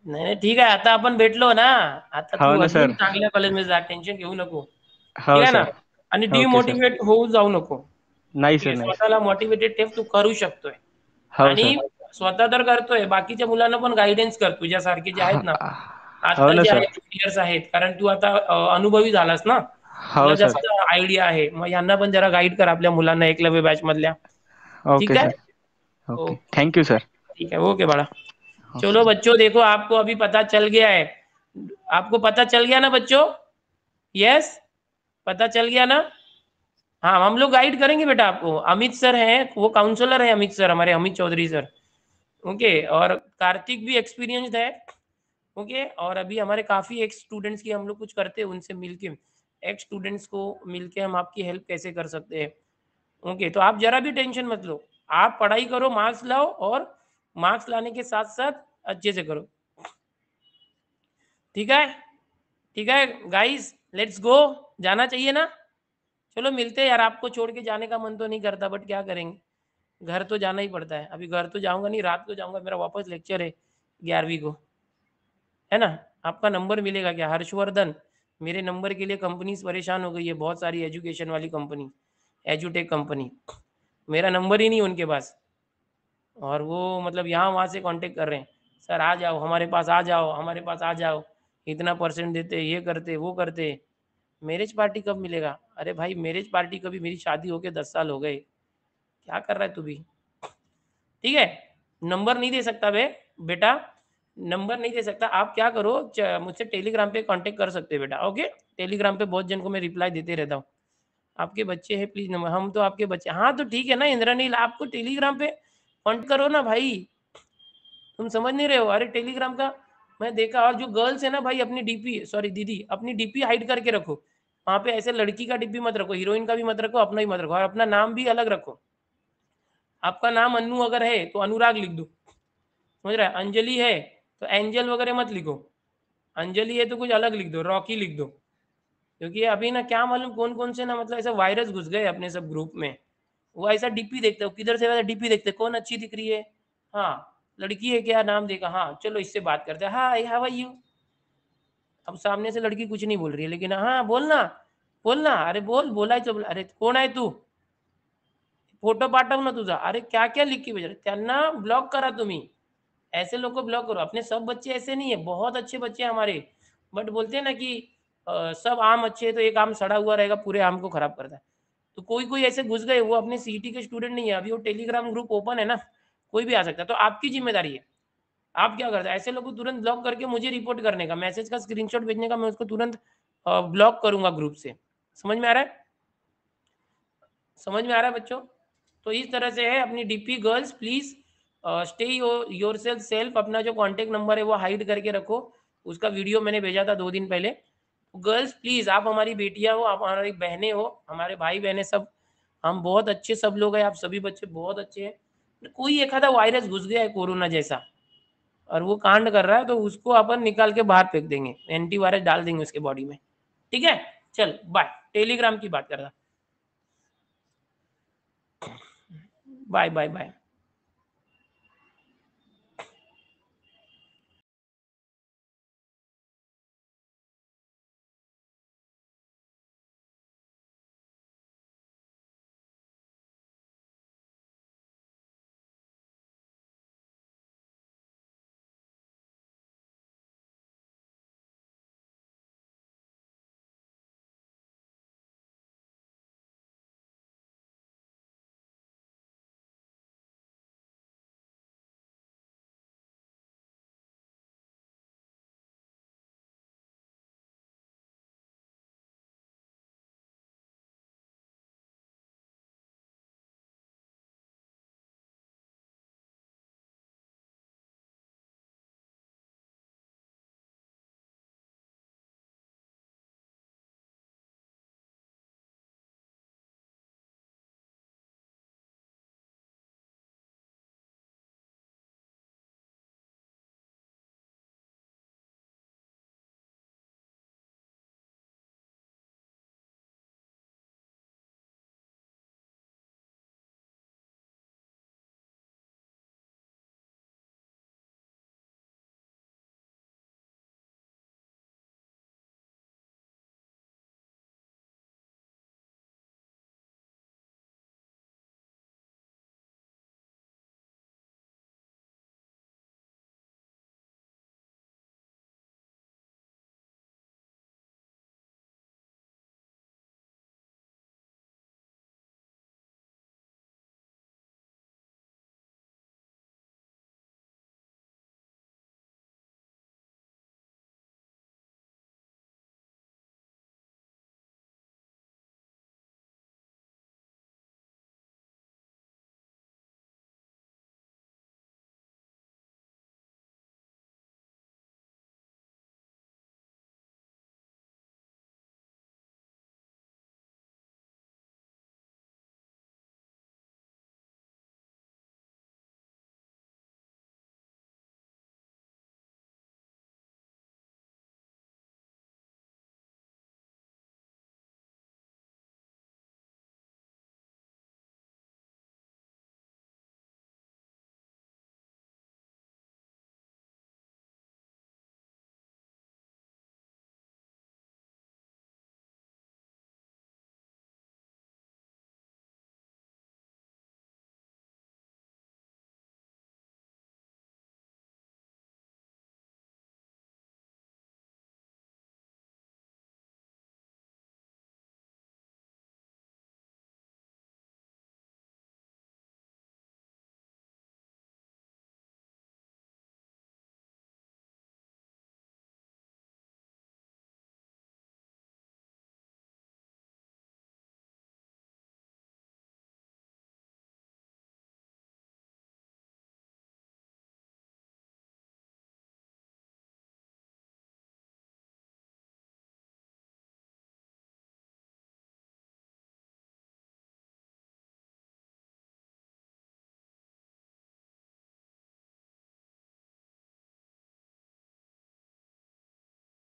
नाही, नाही ठीक आहे. आता आपण भेटलो ना. आता हो तू ना अजून सर. चांगल्या कॉलेजमध्ये जा. टेन्शन घेऊ नको. ठीक हो आहे ना? सर. आणि ओके सर. डिमोटिव्हेट होऊ जाऊ नको. नाही ठीक सर, आहे. नाही सर. स्वतःला मोटिव्हेटेड ठेव. तू करू शकतोय. हो आणि सर. स्वतः तर करतोय. बाकीच्या मुलांना पण गाईडन्स कर. तुझ्यासारखे जे आहेत ना, हो आजकाल ना जे सर. आहेत ज्युनियर्स आहेत. कारण तू आता अनुभवी झालास ना. तुला हो सर. जास्त आयडिया आहे. मग यांना पण जरा गाईड कर आपल्या मुलांना एकलव्य बॅच मधल्या. ओके ठीक है? Sir. Okay, okay, thank you sir. ठीक है, ओके बड़ा। ओके. चलो बच्चों देखो आपको अभी पता चल गया है। आपको पता चल गया ना बच्चों? यस? पता चल गया ना? हाँ, हम लोग गाइड करेंगे बेटा आपको। अमित सर हैं, वो काउंसलर हैं अमित सर, हमारे अमित चौधरी सर। ओके, और कार्तिक भी एक्सपीरियंस्ड है। ओके, और अभी हमारे काफ़ी एक्स स्टूडेंट्स की हम लोग कुछ करते हैं उनसे मिलके, एक्स स्टूडेंट्स को मिलके हम आपकी हेल्प कैसे कर सकते हैं। ओके, तो आप ज़रा भी टेंशन मत लो। आप पढ़ाई करो, मार्क्स लाओ और मार्क्स लाने के साथ-साथ अच्छे से करो। ठीक है? ठीक है गाइस, लेट्स गो। जाना चाहिए ना? चलो मिलते हैं यार, आपको छोड़ के जाने का मन तो नहीं करता बट क्या करेंगे? घर तो जाना ही पड़ता है। अभी घर तो जाऊँगा नहीं, रात को जाऊँगा, मेरा वापस लेक्चर है 11वीं को। है ना? आपका नंबर मिलेगा क्या? हर्षवर्धन, मेरे नंबर के लिए कंपनीज़ परेशान हो गई है, बहुत सारी एजुकेशन वाली कंपनी, एजुटेक कंपनी। मेरा नंबर ही नहीं है उनके पास। और वो मतलब यहाँ-वहाँ से कॉन्टैक्ट कर रहे हैं। सर आ जाओ, हमारे पास आ जाओ, हमारे पास आ जाओ, इतना परसेंट देते, ये करते, वो करते। मैरिज पार्टी कब मिलेगा? अरे भाई मैरिज पार्टी कभी, मेरी शादी होके 10 साल हो गए। क्या कर रहा है तू भी? ठीक है? नंबर नहीं दे सकता बेटा, नंबर नहीं दे सकता। आप क्या करो मुझसे टेलीग्राम पे कांटेक्ट कर सकते हैं बेटा। ओके? टेलीग्राम पे बहुत जन को मैं रिप्लाई देते रहता हूँ। आपके बच्चे हैं प्लीज़ नंबर, हम तो आपके बच्चे, हाँ, तो ठीक है ना इंद्रनील, आपको टेलीग्राम पे कांटेक्ट करो ना भाई। तुम समझ नहीं रहे हो? अरे टेलीग्राम का मैं देखा, और जो गर्ल्स है ना भाई, अपनी डीपी, सॉरी दीदी, अपनी डीपी हाइड करके रखो। वहाँ पे ऐसे लड़की का डीपी मत रखो, हीरोइन का भी मत रखो, अपना भी मत रखो, और अपना नाम भी अलग रखो। आपका नाम अन्नू अगर है तो अनुराग लिख दो। समझ रहा है? अंजलि है तो एंजल वगैरह मत लिखो। अंजलि है तो कुछ अलग लिख दो, रॉकी लिख दो। क्योंकि अभी ना क्या मालूम कौन-कौन से ना मतलब ऐसा वायरस घुस गए अपने सब ग्रुप में। वो ऐसा डीपी देखते हो, किधर से वैसा डीपी देखते, कौन अच्छी दिख रही है? हाँ, लड़की है क्या, नाम देखा, हाँ, चलो इससे बात करते हैं। हाय, हाउ आर यू? अब सामने से लड़की कुछ नहीं बोल रही है, लेकिन हाँ, बोलना, बोलना, अरे बोल, बोला है तो बोल, अरे कौन आहे तू? फोटो पाठव ना तुझा। अरे क्या-क्या लिख के भेज रहे? त्यांना ब्लॉक करा तुम्ही। ऐसे लोग को ब्लॉक करो। अपने सब बच्चे ऐसे नहीं है, बहुत अच्छे बच्चे हैं हमारे। बट बोलते हैं ना कि सब आम अच्छे हैं तो एक आम सड़ा हुआ रहेगा, पूरे आम को खराब करता है। तो कोई-कोई ऐसे घुस गए, वो अपने सीईटी के स्टूडेंट नहीं है। अभी वो टेलीग्राम ग्रुप ओपन है ना, कोई भी आ सकता है। तो आपकी ज़िम्मेदारी है। आप क्या करते हैं? ऐसे लोग को तुरंत ब्लॉक करके मुझे रिपोर्ट करने का, मैसेज का स्क्रीनशॉट भेजने का, मैं उसको तुरंत ब्लॉक करूँगा ग्रुप से। समझ में आ रहा है? समझ में आ रहा है बच्चों? तो इस तरह से है, अपनी DP girls please stay yourself self, अपना जो कॉन्टैक्ट नंबर है वो हाइड करके रखो। उसका वीडियो मैंने भेजा था 2 दिन पहले। गर्ल्स प्लीज़, आप हमारी बेटियाँ हो, आप हमारी बहनें हो, हमारे भाई-बहन हैं सब, हम बहुत अच्छे सब लोग हैं, आप सभी बच्चे बहुत अच्छे हैं। कोई एक आधा वायरस घुस गया है कोरोना जैसा, और वो कांड कर रहा है तो उसको अपन निकाल के बाहर फेंक देंगे, एंटीवायरस डाल देंगे उसके बॉडी में। ठीक है, चल बाय। टेलीग्राम की बात कर रहा, बाय बाय बाय।